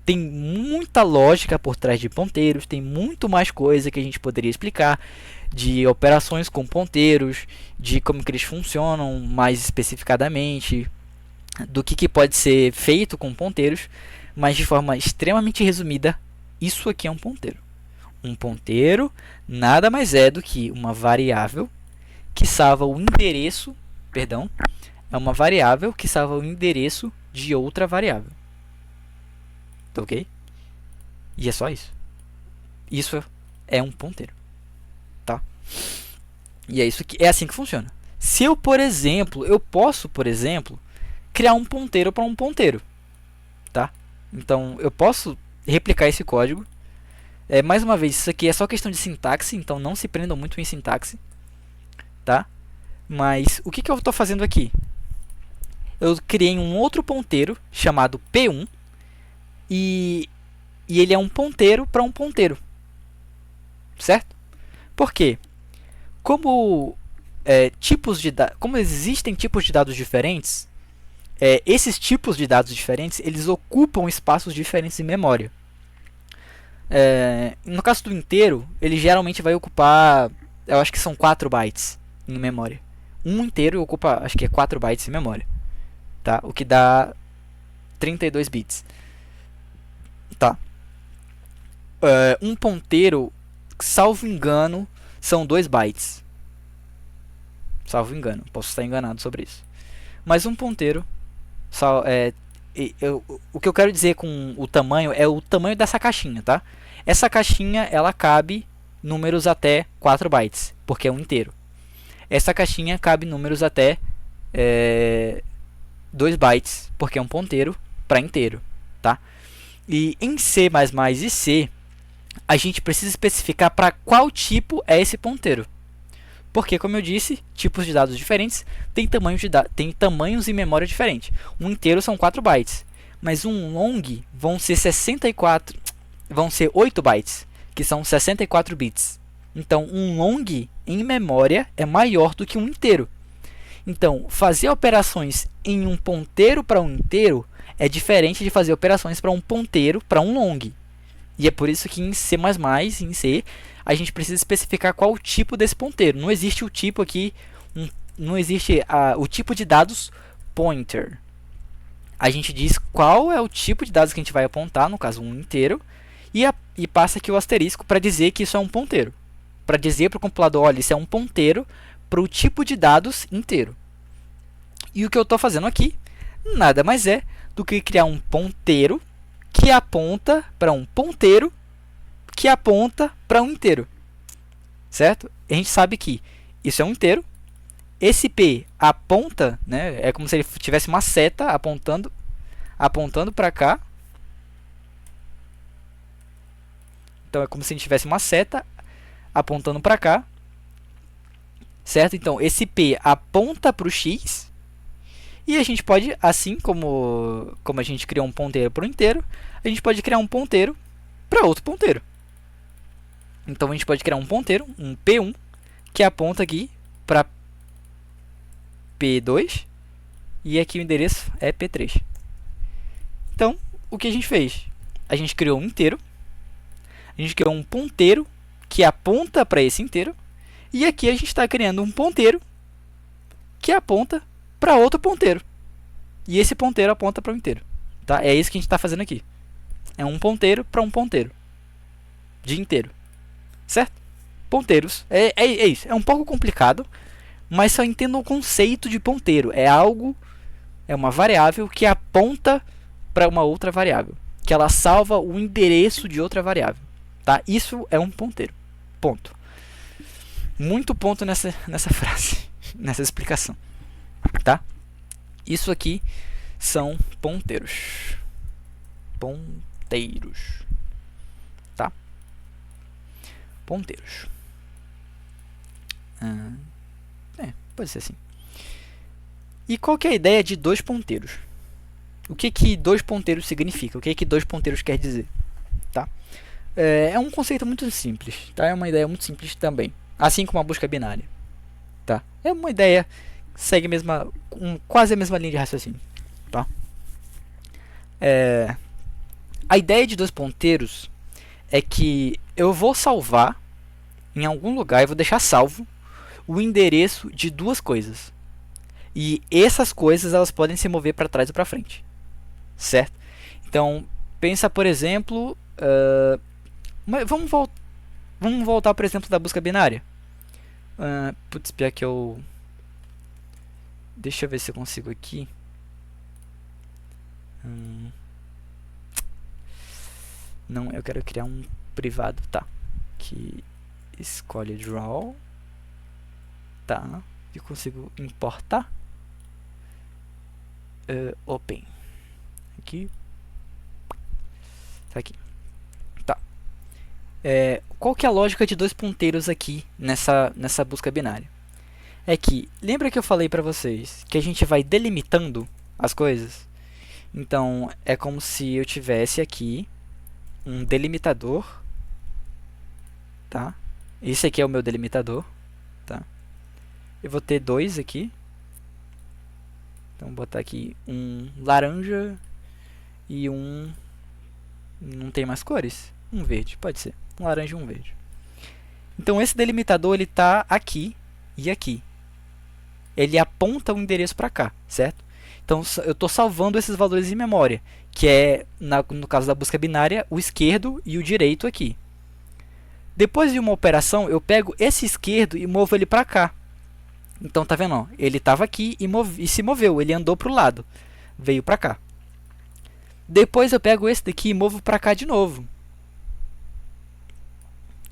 Tem muita lógica por trás de ponteiros, tem muito mais coisa que a gente poderia explicar de operações com ponteiros, de como que eles funcionam mais especificadamente, do que pode ser feito com ponteiros, mas de forma extremamente resumida, isso aqui é um ponteiro. Um ponteiro nada mais é do que uma variável que salva o endereço, é uma variável que salva o endereço de outra variável. Ok? E é só isso. Isso é um ponteiro. Tá? E é assim que funciona. Se eu, posso, por exemplo, criar um ponteiro para um ponteiro. Tá? Então, eu posso replicar esse código. Mais uma vez, isso aqui é só questão de sintaxe, então não se prendam muito em sintaxe. Tá? Mas o que eu estou fazendo aqui? Eu criei um outro ponteiro chamado P1 e ele é um ponteiro para um ponteiro. Certo? Por quê? Como existem tipos de dados diferentes, esses tipos de dados diferentes eles ocupam espaços diferentes em memória. No caso do inteiro, ele geralmente vai ocupar, eu acho que são 4 bytes em memória. Um inteiro ocupa, acho que é 4 bytes em memória. Tá? O que dá 32 bits. Tá? Um ponteiro, salvo engano, são 2 bytes. Salvo engano, posso estar enganado sobre isso. Mas um ponteiro, o que eu quero dizer com o tamanho é o tamanho dessa caixinha, tá? Essa caixinha, ela cabe números até 4 bytes, porque é um inteiro. Essa caixinha cabe números até 2 bytes, porque é um ponteiro, para inteiro, tá? E em C++ e C, a gente precisa especificar para qual tipo é esse ponteiro. Porque, como eu disse, tipos de dados diferentes têm tamanhos e memória diferentes. Um inteiro são 4 bytes, mas um long vão ser 8 bytes, que são 64 bits. Então, um long em memória é maior do que um inteiro. Então, fazer operações em um ponteiro para um inteiro é diferente de fazer operações para um ponteiro para um long. E é por isso que em C++, em C, a gente precisa especificar qual o tipo desse ponteiro. Não existe o tipo aqui, não existe o tipo de dados pointer. A gente diz qual é o tipo de dados que a gente vai apontar, no caso um inteiro, e passa aqui o asterisco para dizer que isso é um ponteiro. Para dizer para o compilador, olha, isso é um ponteiro para o tipo de dados inteiro. E o que eu estou fazendo aqui nada mais é do que criar um ponteiro que aponta para um ponteiro que aponta para um inteiro, certo? A gente sabe que isso é um inteiro. Esse P aponta, né? É como se ele tivesse uma seta apontando para cá. Então é como se a gente tivesse uma seta apontando para cá, certo? Então esse P aponta para o X. E a gente pode, assim como a gente criou um ponteiro para o inteiro, a gente pode criar um ponteiro para outro ponteiro. Então a gente pode criar um ponteiro, um P1, que aponta aqui para P2, e aqui o endereço é P3. Então, o que a gente fez? A gente criou um inteiro, a gente criou um ponteiro que aponta para esse inteiro, e aqui a gente está criando um ponteiro que aponta para outro ponteiro. E esse ponteiro aponta para o inteiro. Tá? É isso que a gente está fazendo aqui. É um ponteiro para um ponteiro de inteiro. Certo? Ponteiros. É isso. É um pouco complicado, mas só entenda o conceito de ponteiro. É uma variável que aponta para uma outra variável. Que ela salva o endereço de outra variável. Tá? Isso é um ponteiro. Ponto. Muito ponto nessa frase. Nessa explicação. Tá? Isso aqui são ponteiros. Ponteiros. Tá? Ponteiros. Pode ser assim. E qual que é a ideia de dois ponteiros? O que dois ponteiros significa? O que dois ponteiros quer dizer? Tá? É um conceito muito simples. Tá? É uma ideia muito simples também. Assim como a busca binária. Tá? É uma ideia que segue quase a mesma linha de raciocínio. Tá? A ideia de dois ponteiros é que eu vou salvar em algum lugar, eu vou deixar salvo o endereço de duas coisas. E essas coisas elas podem se mover para trás ou para frente. Certo? Então, pensa, por exemplo, vamos voltar, por exemplo, da busca binária. Putz, pior que eu... Deixa eu ver se eu consigo aqui. Não, eu quero criar um privado, tá? Que escolhe draw. Tá. Eu consigo importar. Open. Aqui. Tá aqui. Tá. Qual que é a lógica de dois ponteiros aqui nessa busca binária? É que, lembra que eu falei pra vocês que a gente vai delimitando as coisas? Então, é como se eu tivesse aqui um delimitador, tá? Esse aqui é o meu delimitador, tá? Eu vou ter dois aqui. Então, vou botar aqui um laranja e um... Não tem mais cores? Um verde, pode ser. Um laranja e um verde. Então, esse delimitador, ele tá aqui e aqui. Ele aponta o endereço para cá, certo? Então, eu estou salvando esses valores em memória, que é, no caso da busca binária, o esquerdo e o direito aqui. Depois de uma operação, eu pego esse esquerdo e movo ele para cá. Então, tá vendo? Ó? Ele estava aqui e se moveu, ele andou para o lado, veio para cá. Depois eu pego esse daqui e movo para cá de novo.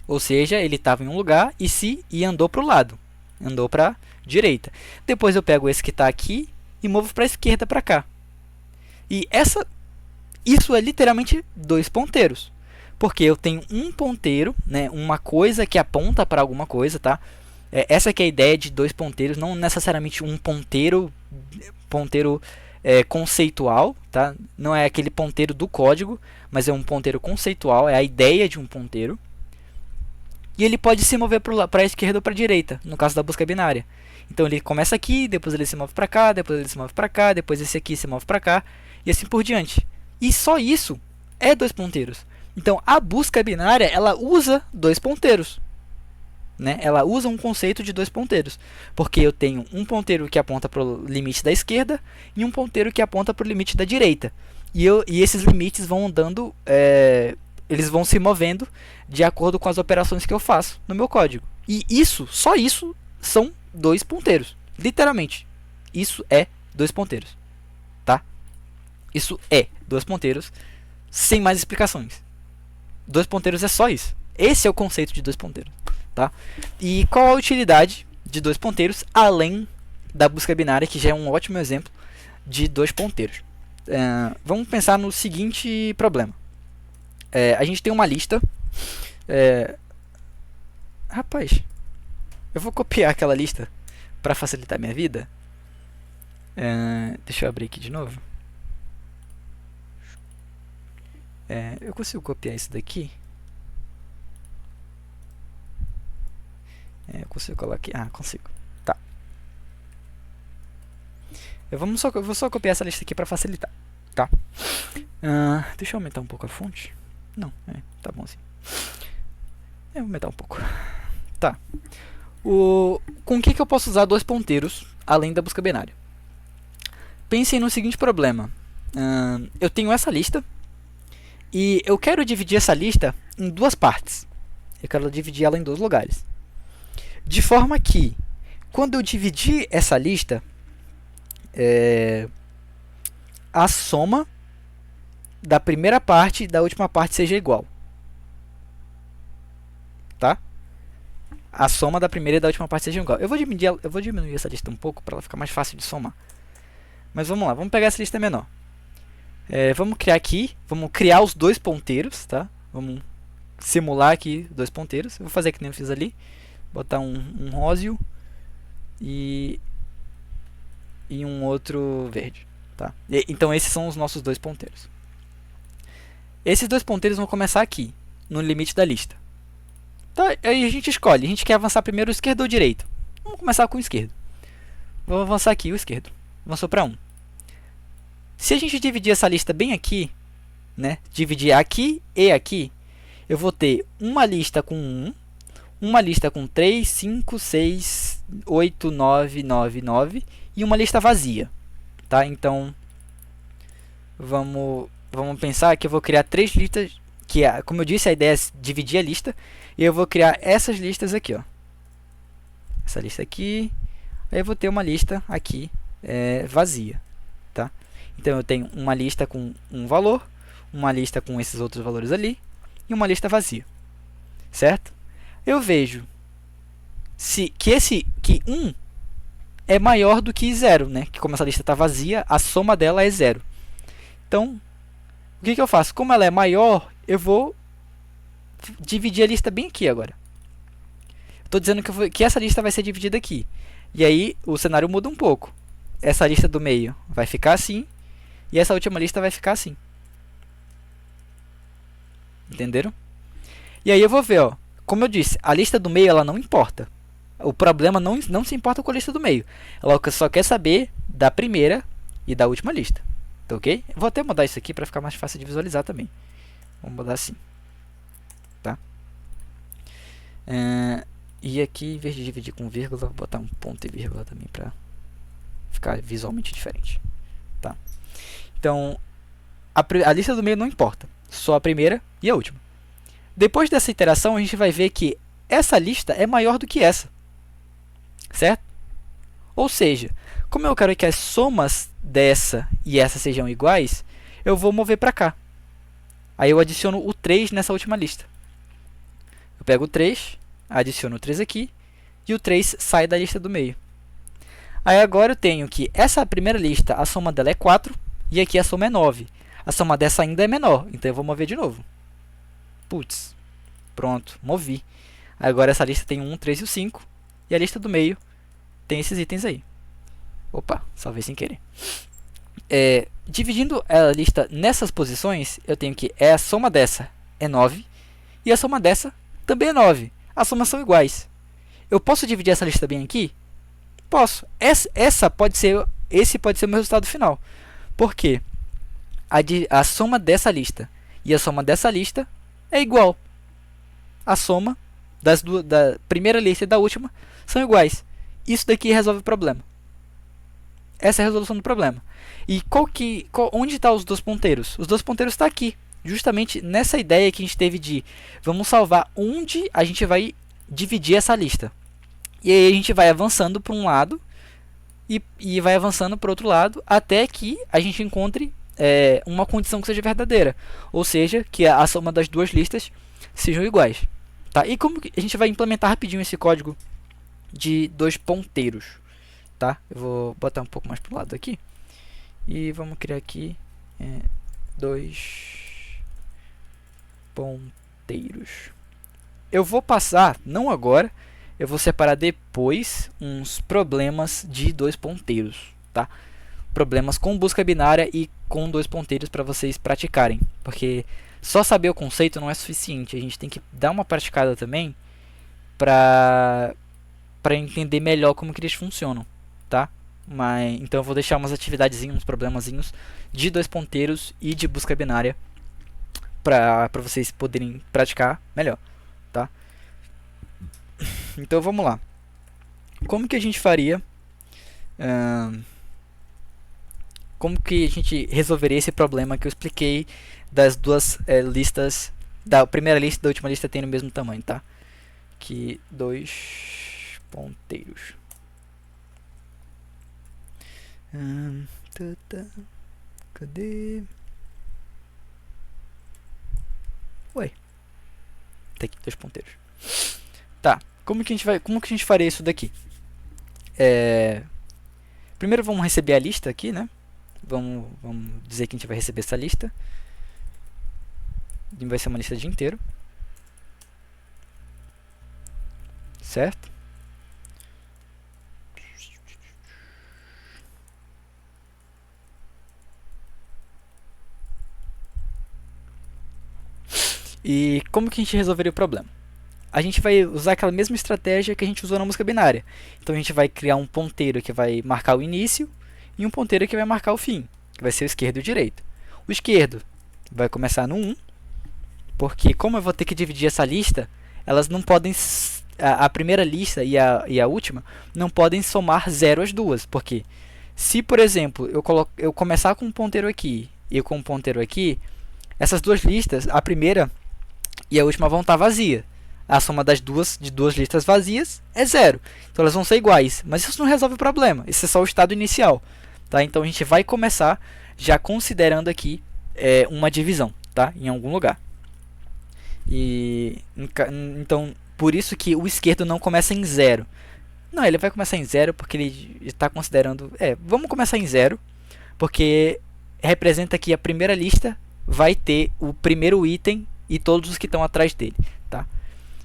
Ou seja, ele estava em um lugar e andou para o lado, andou para a direita. Depois eu pego esse que está aqui e movo para a esquerda, para cá. E Isso é literalmente dois ponteiros. Porque eu tenho um ponteiro, né, uma coisa que aponta para alguma coisa, tá? Essa que é a ideia de dois ponteiros, não necessariamente um ponteiro conceitual, tá? Não é aquele ponteiro do código, mas é um ponteiro conceitual, é a ideia de um ponteiro. E ele pode se mover para a esquerda ou para a direita, no caso da busca binária. Então ele começa aqui, depois ele se move para cá, depois ele se move para cá, depois esse aqui se move para cá, e assim por diante. E só isso é dois ponteiros. Então a busca binária, ela usa dois ponteiros, né? Ela usa um conceito de dois ponteiros, porque eu tenho um ponteiro que aponta para o limite da esquerda e um ponteiro que aponta para o limite da direita. E esses limites vão andando, eles vão se movendo de acordo com as operações que eu faço no meu código. E isso, só isso, são dois ponteiros. Literalmente, isso é dois ponteiros, tá? Isso é dois ponteiros, sem mais explicações. Dois ponteiros é só isso. Esse é o conceito de dois ponteiros, tá? E qual a utilidade de dois ponteiros, além da busca binária, que já é um ótimo exemplo de dois ponteiros? Vamos pensar no seguinte problema. A gente tem uma lista. Rapaz, eu vou copiar aquela lista para facilitar minha vida. Deixa eu abrir aqui de novo. Eu consigo copiar isso daqui? Eu consigo colocar aqui? Ah, consigo. Tá. Eu vou só copiar essa lista aqui para facilitar, tá? Deixa eu aumentar um pouco a fonte. Não, tá bom assim. Eu vou aumentar um pouco. Tá. Com o que eu posso usar dois ponteiros além da busca binária? Pensem no seguinte problema. Eu tenho essa lista e eu quero dividir essa lista em duas partes. Eu quero dividir ela em dois lugares. De forma que, quando eu dividir essa lista, a soma da primeira parte e da última parte seja igual. Tá? A soma da primeira e da última parte seja igual. Eu vou diminuir essa lista um pouco para ela ficar mais fácil de somar. Mas vamos lá, vamos pegar essa lista menor. Vamos criar aqui, vamos criar os dois ponteiros, tá? Vamos simular aqui dois ponteiros. Eu vou fazer que nem eu fiz ali. Botar um róseo e um outro verde, tá? Então esses são os nossos dois ponteiros. Esses dois ponteiros vão começar aqui, no limite da lista. Tá, aí a gente escolhe, a gente quer avançar primeiro o esquerdo ou o direito. Vamos começar com o esquerdo. Vou avançar aqui o esquerdo. Avançou para 1. Se a gente dividir essa lista bem aqui, né, dividir aqui e aqui, eu vou ter uma lista com 1, uma lista com 3, 5, 6, 8, 9, 9, 9 e uma lista vazia, tá? Então, vamos pensar que eu vou criar três listas, que como eu disse, a ideia é dividir a lista, e eu vou criar essas listas aqui, ó. Essa lista aqui, aí eu vou ter uma lista aqui vazia, tá? Então eu tenho uma lista com um valor, uma lista com esses outros valores ali e uma lista vazia, certo? Eu vejo que 1 é maior do que 0, né? Que como essa lista está vazia, a soma dela é 0. Então, o que eu faço? Como ela é maior, eu vou dividir a lista bem aqui agora. Estou dizendo que essa lista vai ser dividida aqui. E aí o cenário muda um pouco. Essa lista do meio vai ficar assim e essa última lista vai ficar assim. Entenderam? E aí eu vou ver, ó. Como eu disse, a lista do meio ela não importa. O problema não se importa com a lista do meio. Ela só quer saber da primeira e da última lista. Tá ok? Vou até mudar isso aqui para ficar mais fácil de visualizar também. Vamos mudar assim. Tá? E aqui, em vez de dividir com vírgula, vou botar um ponto e vírgula também para ficar visualmente diferente. Tá? Então, a lista do meio não importa. Só a primeira e a última. Depois dessa iteração, a gente vai ver que essa lista é maior do que essa. Certo? Ou seja, como eu quero que as somas dessa e essa sejam iguais, eu vou mover para cá. Aí eu adiciono o 3 nessa última lista. Eu pego o 3, adiciono o 3 aqui, e o 3 sai da lista do meio. Aí agora eu tenho que essa primeira lista, a soma dela é 4, e aqui a soma é 9. A soma dessa ainda é menor, então eu vou mover de novo. Putz, pronto, movi. Agora essa lista tem o 1, 3 e o 5. E a lista do meio tem esses itens aí. Opa, salvei sem querer. Dividindo a lista nessas posições, eu tenho que a soma dessa é 9 e a soma dessa também é 9. As somas são iguais. Eu posso dividir essa lista bem aqui? Posso. Esse pode ser o meu resultado final. Por quê? A soma dessa lista e a soma dessa lista é igual. A soma da primeira lista e da última são iguais. Isso daqui resolve o problema. Essa é a resolução do problema. E onde estão os dois ponteiros? Os dois ponteiros estão aqui. Justamente nessa ideia que a gente teve de vamos salvar onde a gente vai dividir essa lista. E aí a gente vai avançando para um lado e vai avançando para o outro lado até que a gente encontre uma condição que seja verdadeira. Ou seja, que a soma das duas listas sejam iguais. Tá? E como que a gente vai implementar rapidinho esse código de dois ponteiros? Tá? Eu vou botar um pouco mais para o lado aqui. E vamos criar aqui dois ponteiros. Eu vou passar, não agora, eu vou separar depois uns problemas de dois ponteiros, tá? Problemas com busca binária e com dois ponteiros para vocês praticarem, porque só saber o conceito não é suficiente, a gente tem que dar uma praticada também para entender melhor como que eles funcionam, tá? Então eu vou deixar umas atividadezinhas, uns problemazinhos de dois ponteiros e de busca binária para vocês poderem praticar melhor, tá? Então vamos lá. Como que a gente faria? Como que a gente resolveria esse problema que eu expliquei das duas listas, da primeira lista e da última lista tem o mesmo tamanho, tá? Que dois ponteiros. Cadê? Ué. Tem aqui dois ponteiros. Tá. Como que a gente faria isso daqui? Primeiro vamos receber a lista aqui, né? Vamos dizer que a gente vai receber essa lista. Vai ser uma lista de inteiro. Certo? E como que a gente resolveria o problema? A gente vai usar aquela mesma estratégia que a gente usou na música binária. Então a gente vai criar um ponteiro que vai marcar o início e um ponteiro que vai marcar o fim, que vai ser o esquerdo e o direito. O esquerdo vai começar no 1, porque como eu vou ter que dividir essa lista, elas não podem, a primeira lista e a última não podem somar 0 as duas, porque se, por exemplo, eu começar com um ponteiro aqui e com um ponteiro aqui, essas duas listas, a primeira e a última vão estar vazias. A soma das duas listas vazias é 0. Então elas vão ser iguais. Mas isso não resolve o problema. Esse é só o estado inicial. Tá? Então a gente vai começar já considerando aqui uma divisão, tá? Em algum lugar. Então, por isso que o esquerdo não começa em 0. Não, ele vai começar em 0 porque ele está considerando... vamos começar em 0. Porque representa que a primeira lista vai ter o primeiro item e todos os que estão atrás dele, tá?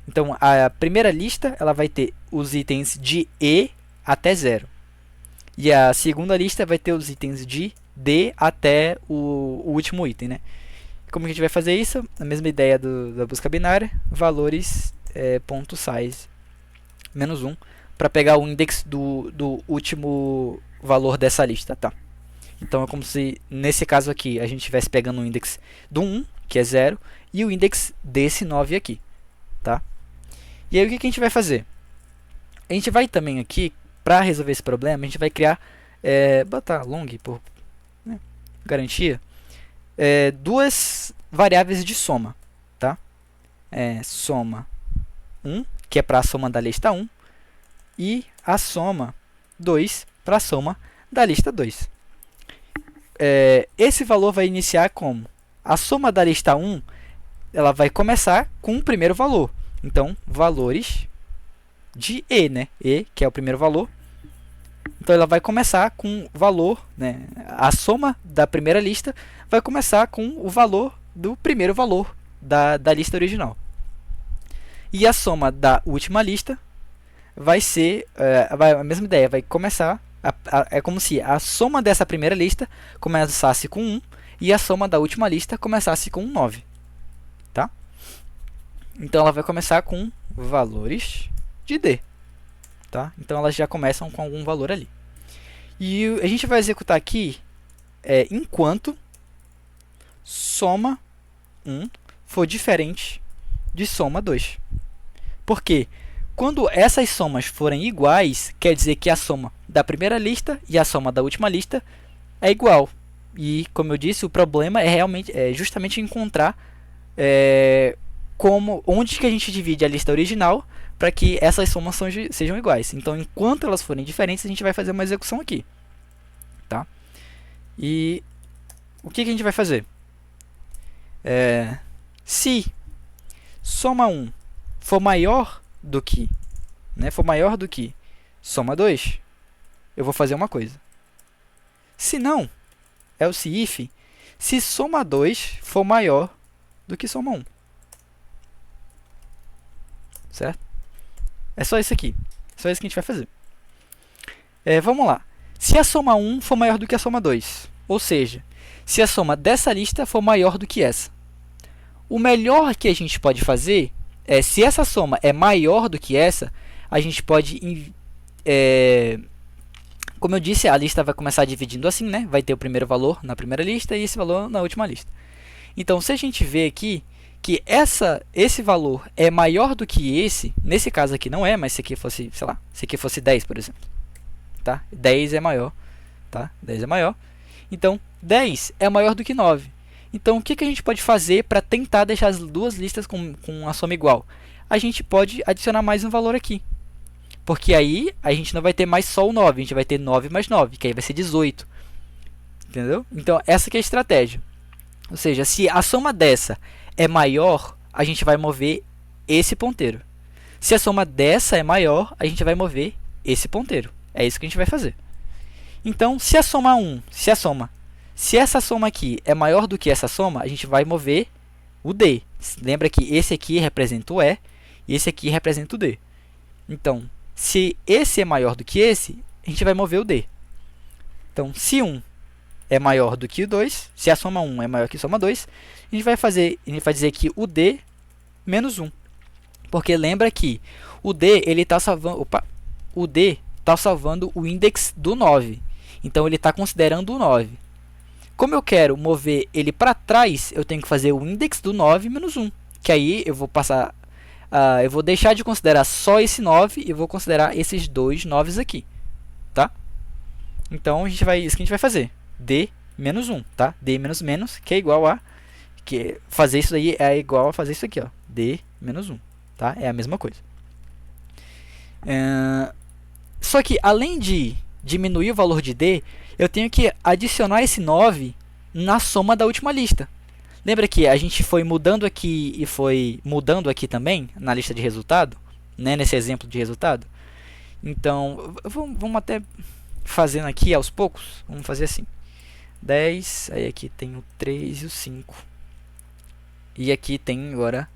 Então, a primeira lista ela vai ter os itens de E até 0. E a segunda lista vai ter os itens de D até o último item, né? Como que a gente vai fazer isso? A mesma ideia da busca binária, valores ponto size menos 1, para pegar o index do último valor dessa lista, tá? Então é como se, nesse caso aqui, a gente estivesse pegando o index do 1, que é 0, e o index desse 9 aqui, tá? E aí o que a gente vai fazer? A gente vai também aqui, para resolver esse problema, a gente vai criar, botar long por garantia, duas variáveis de soma, tá? Soma 1, que é para a soma da lista 1, e a soma 2 para a soma da lista 2. Esse valor vai iniciar como? A soma da lista 1 ela vai começar com o primeiro valor. Então, valores de E, né? E, que é o primeiro valor, Então ela vai começar com o valor, né? A soma da primeira lista vai começar com o valor do primeiro valor da lista original. E a soma da última lista vai ser a mesma ideia, vai começar, é como se a soma dessa primeira lista começasse com 1 e a soma da última lista começasse com 9. Tá? Então ela vai começar com valores de D. Tá? Então elas já começam com algum valor ali. E a gente vai executar aqui enquanto soma 1 for diferente de soma 2. Por quê? Quando essas somas forem iguais, quer dizer que a soma da primeira lista e a soma da última lista é igual. E, como eu disse, o problema é justamente encontrar onde que a gente divide a lista original para que essas somas sejam iguais. Então, enquanto elas forem diferentes, a gente vai fazer uma execução aqui. Tá? E o que a gente vai fazer? Se soma 1 for maior do que, soma 2, eu vou fazer uma coisa. Se não, é o se soma 2 for maior do que soma 1. Certo? É só isso aqui. Só isso que a gente vai fazer. Vamos lá. Se a soma 1 for maior do que a soma 2, ou seja, se a soma dessa lista for maior do que essa. O melhor que a gente pode fazer se essa soma é maior do que essa, a gente pode, como eu disse, a lista vai começar dividindo assim, né? Vai ter o primeiro valor na primeira lista e esse valor na última lista. Então, se a gente vê aqui que esse valor é maior do que esse, nesse caso aqui não é, mas se aqui fosse, sei lá, se aqui fosse 10, por exemplo, tá? 10 é maior, tá? 10 é maior. Então, 10 é maior do que 9. Então, o que a gente pode fazer para tentar deixar as duas listas com a soma igual? A gente pode adicionar mais um valor aqui. Porque aí a gente não vai ter mais só o 9, a gente vai ter 9 mais 9, que aí vai ser 18. Entendeu? Então, essa que é a estratégia. Ou seja, se a soma dessa é maior, a gente vai mover esse ponteiro. Se a soma dessa é maior, a gente vai mover esse ponteiro. É isso que a gente vai fazer. Então, se essa soma aqui é maior do que essa soma, a gente vai mover o D. Lembra que esse aqui representa o E e esse aqui representa o D. Então, se esse é maior do que esse, a gente vai mover o D. Então, se 1 é maior do que o 2, se a soma 1 é maior que a soma 2, a gente vai dizer que o D menos 1. Porque lembra que o D está salvando o index do 9. Então, ele está considerando o 9. Como eu quero mover ele para trás, eu tenho que fazer o index do 9 menos 1. Que aí eu vou passar... eu vou deixar de considerar só esse 9 e vou considerar esses dois 9 aqui. Tá? Então, isso que a gente vai fazer. D menos 1. Tá? D menos menos, que é igual a... fazer isso aí é igual a fazer isso aqui. Ó. D menos 1. Tá? É a mesma coisa. Só que, além de diminuir o valor de D, eu tenho que adicionar esse 9 na soma da última lista. Lembra que a gente foi mudando aqui e foi mudando aqui também na lista de resultado, né, nesse exemplo de resultado? Então, vamos até fazendo aqui aos poucos. Vamos fazer assim. 10, aí aqui tem o 3 e o 5. E aqui tem agora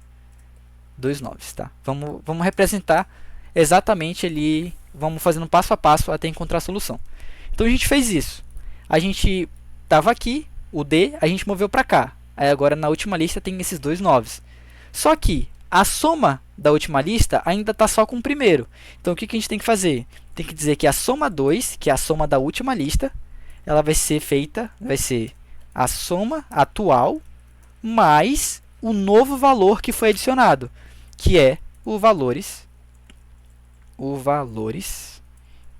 2 9s, tá? Vamos representar exatamente ali, vamos fazendo passo a passo até encontrar a solução. Então a gente fez isso. A gente estava aqui, o D, a gente moveu para cá. Aí agora na última lista tem esses dois 9s. Só que a soma da última lista ainda está só com o primeiro. Então o que a gente tem que fazer? Tem que dizer que a soma 2, que é a soma da última lista, ela vai ser a soma atual mais o novo valor que foi adicionado, que é o valores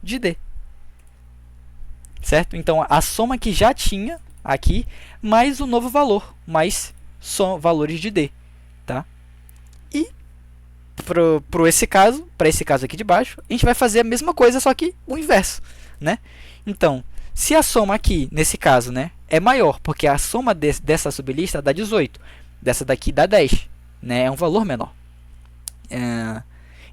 de D. Certo? Então, a soma que já tinha aqui, mais o novo valor, mais valores de D. Tá? E, para esse caso aqui de baixo, a gente vai fazer a mesma coisa, só que o inverso. Né? Então, se a soma aqui, nesse caso, né, é maior, porque a soma dessa sublista dá 18, dessa daqui dá 10. Né? É um valor menor.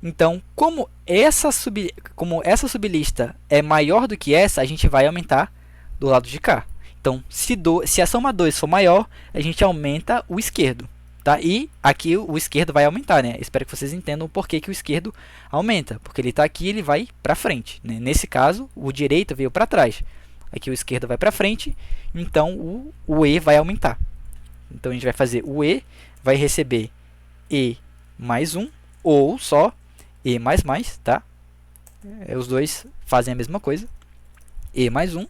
Então, como essa sublista é maior do que essa, a gente vai aumentar do lado de cá. Então, se a soma 2 for maior, a gente aumenta o esquerdo. Tá? E aqui o esquerdo vai aumentar, né? Espero que vocês entendam o porquê que o esquerdo aumenta. Porque ele está aqui, ele vai para frente, né? Nesse caso, o direito veio para trás. Aqui o esquerdo vai para frente, então o E vai aumentar. Então a gente vai fazer o E, vai receber E mais 1, ou só E mais mais, tá? Os dois fazem a mesma coisa. E mais 1.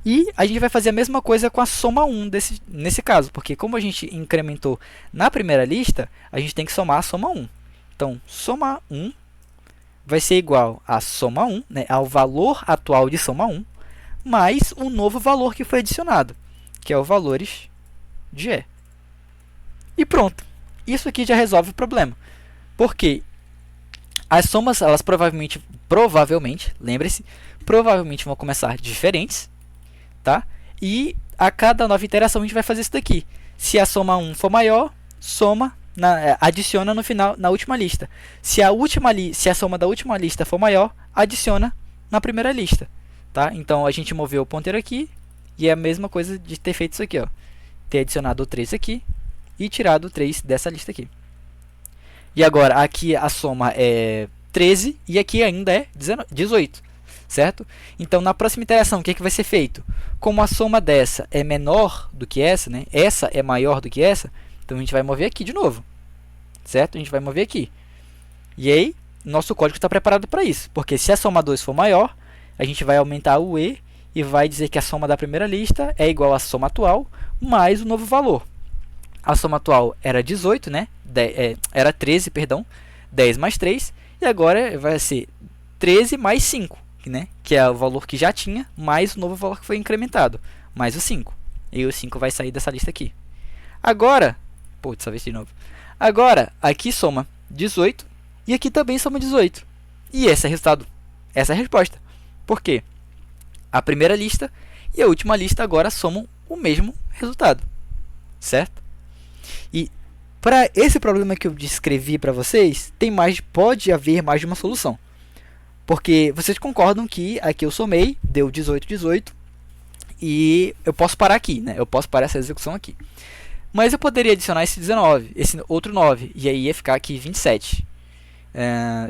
E a gente vai fazer a mesma coisa com a soma 1 nesse caso, porque como a gente incrementou na primeira lista, a gente tem que somar a soma 1. Então, soma 1 vai ser igual a soma 1, né, ao valor atual de soma 1, mais o novo valor que foi adicionado, que é o valores de E. E pronto. Isso aqui já resolve o problema. Porque as somas, elas provavelmente, lembre-se, provavelmente vão começar diferentes. Tá? E a cada nova iteração a gente vai fazer isso daqui. Se a soma 1 for maior, adiciona no final, na última lista. Se a soma da última lista for maior, adiciona na primeira lista. Tá? Então a gente moveu o ponteiro aqui e é a mesma coisa de ter feito isso aqui. Ó. Ter adicionado o 3 aqui e tirado o 3 dessa lista aqui. E agora aqui a soma é 13 e aqui ainda é 18. Certo? Então, na próxima iteração, o que vai ser feito? Como a soma dessa é menor do que essa, né? Essa é maior do que essa, então a gente vai mover aqui de novo. Certo? A gente vai mover aqui. E aí, nosso código está preparado para isso. Porque se a soma 2 for maior, a gente vai aumentar o E e vai dizer que a soma da primeira lista é igual à soma atual mais o novo valor. A soma atual era 18, né? Era 13, perdão. 10 mais 3. E agora vai ser 13 mais 5. Né? Que é o valor que já tinha, mais o novo valor que foi incrementado, mais o 5. E o 5 vai sair dessa lista aqui. Agora, dessa vez de novo. Agora, aqui soma 18 e aqui também soma 18. E esse é o resultado. Essa é a resposta. Por quê? A primeira lista e a última lista agora somam o mesmo resultado. Certo? E para esse problema que eu descrevi para vocês, pode haver mais de uma solução. Porque vocês concordam que aqui eu somei, deu 18, 18, e eu posso parar aqui, né? Eu posso parar essa execução aqui. Mas eu poderia adicionar esse 19, esse outro 9, e aí ia ficar aqui 27.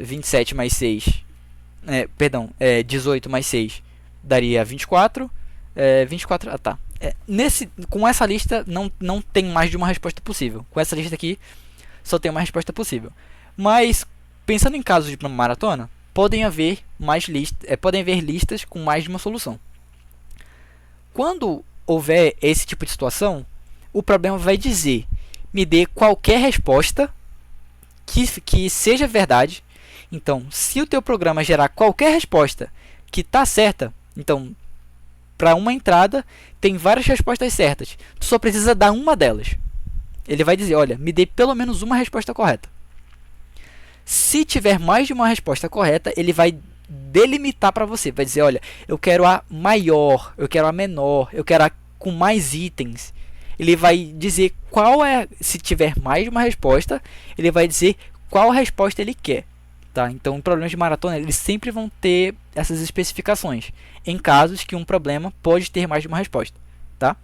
27 mais 6, 18 mais 6 daria 24. 24, tá. Com essa lista não tem mais de uma resposta possível. Com essa lista aqui só tem uma resposta possível. Mas, pensando em casos de maratona, podem haver listas com mais de uma solução. Quando houver esse tipo de situação, o problema vai dizer: me dê qualquer resposta que seja verdade. Então, se o teu programa gerar qualquer resposta que está certa, então, para uma entrada, tem várias respostas certas. Tu só precisa dar uma delas. Ele vai dizer: olha, me dê pelo menos uma resposta correta. Se tiver mais de uma resposta correta, ele vai delimitar para você. Vai dizer: olha, eu quero a maior, eu quero a menor, eu quero a com mais itens. Ele vai dizer qual é, se tiver mais de uma resposta, ele vai dizer qual resposta ele quer. Tá? Então, em problemas de maratona, eles sempre vão ter essas especificações, em casos que um problema pode ter mais de uma resposta. Tá?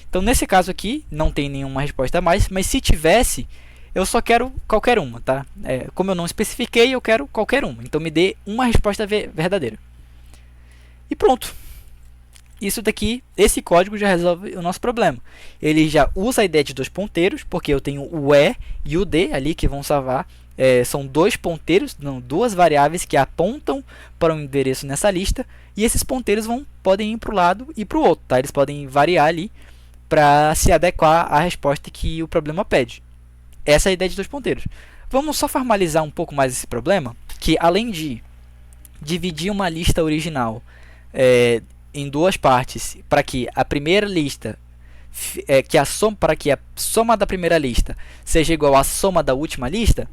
Então, nesse caso aqui, não tem nenhuma resposta a mais, mas se tivesse, eu só quero qualquer uma, tá? Como eu não especifiquei, eu quero qualquer uma. Então me dê uma resposta verdadeira. E pronto. Isso daqui, esse código já resolve o nosso problema. Ele já usa a ideia de dois ponteiros, porque eu tenho o E e o D ali que vão salvar. São dois ponteiros, não, duas variáveis que apontam para um endereço nessa lista. E esses ponteiros podem ir para o lado e para o outro, tá? Eles podem variar ali para se adequar à resposta que o problema pede. Essa é a ideia de dois ponteiros. Vamos só formalizar um pouco mais esse problema, que além de dividir uma lista original em duas partes, para que a primeira lista, para que a soma da primeira lista seja igual à soma da última lista,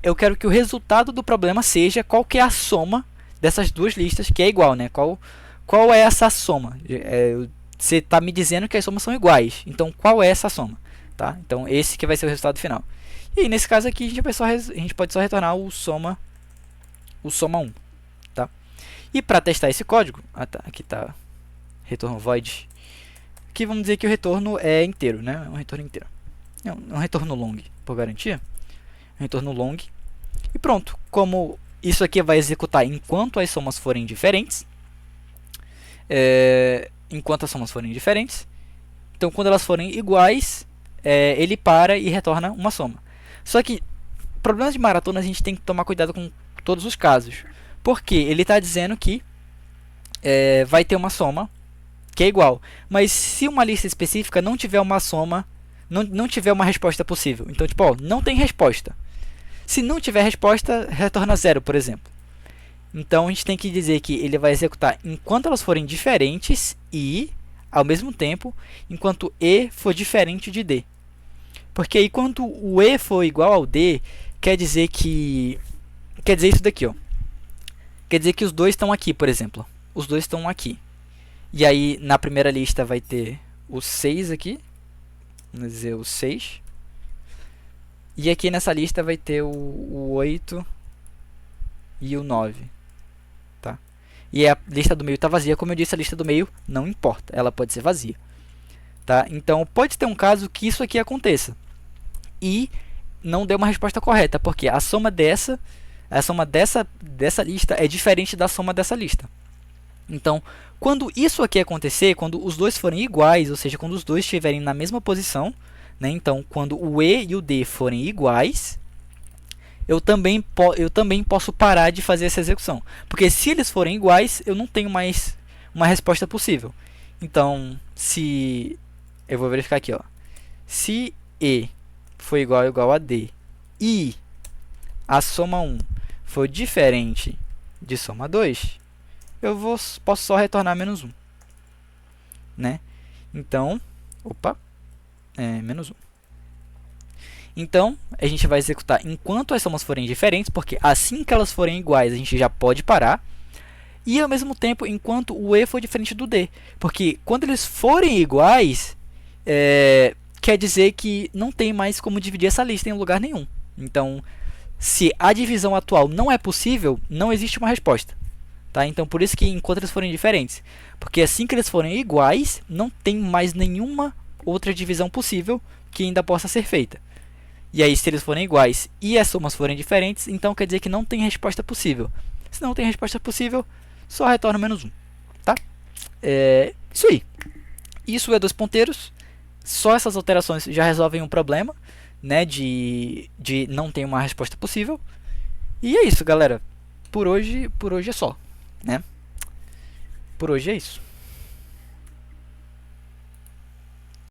eu quero que o resultado do problema seja qual que é a soma dessas duas listas, que é igual, né? Qual é essa soma? Você está me dizendo que as somas são iguais, então qual é essa soma? Tá? Então esse que vai ser o resultado final. E nesse caso aqui a gente pode só retornar o soma 1, tá? E para testar esse código, aqui está retorno void. Aqui vamos dizer que o retorno é inteiro, né? É um retorno inteiro. É um retorno long, por garantia. Um retorno long. E pronto. Como isso aqui vai executar enquanto as somas forem diferentes. Então, quando elas forem iguais, ele para e retorna uma soma. Só que, problemas de maratona, a gente tem que tomar cuidado com todos os casos. Porque ele está dizendo que vai ter uma soma que é igual. Mas se uma lista específica não tiver uma soma, não tiver uma resposta possível. Então, tipo, ó, não tem resposta. Se não tiver resposta, retorna 0, por exemplo. Então, a gente tem que dizer que ele vai executar enquanto elas forem diferentes e, ao mesmo tempo, enquanto E for diferente de D. Porque aí, quando o E for igual ao D, quer dizer isso daqui, ó. Quer dizer que os dois estão aqui, por exemplo. Os dois estão aqui. E aí, na primeira lista vai ter o 6 aqui. Vamos dizer o 6. E aqui nessa lista vai ter o 8 e o 9. Tá? E a lista do meio está vazia. Como eu disse, a lista do meio não importa. Ela pode ser vazia. Tá? Então, pode ter um caso que isso aqui aconteça. E não dê uma resposta correta. Porque a soma dessa lista é diferente da soma dessa lista. Então, quando isso aqui acontecer, quando os dois forem iguais, ou seja, quando os dois estiverem na mesma posição, né? Então, quando o E e o D forem iguais, eu também posso parar de fazer essa execução. Porque se eles forem iguais, eu não tenho mais uma resposta possível. Então, eu vou verificar aqui, ó. Se E for igual a D e a soma 1 for diferente de soma 2, posso só retornar menos 1. Né? Então, menos 1. Então, a gente vai executar enquanto as somas forem diferentes, porque assim que elas forem iguais, a gente já pode parar. E, ao mesmo tempo, enquanto o E for diferente do D. Porque quando eles forem iguais, quer dizer que não tem mais como dividir essa lista em lugar nenhum. Então, se a divisão atual não é possível, não existe uma resposta. Tá? Então, por isso que enquanto eles forem diferentes. Porque assim que eles forem iguais, não tem mais nenhuma outra divisão possível que ainda possa ser feita. E aí, se eles forem iguais e as somas forem diferentes, então quer dizer que não tem resposta possível. Se não tem resposta possível, só retorna menos 1. Tá? Isso aí. Isso é 2 ponteiros. Só essas alterações já resolvem um problema, né, de não ter uma resposta possível. E é isso, galera. Por hoje é só. Né? Por hoje é isso.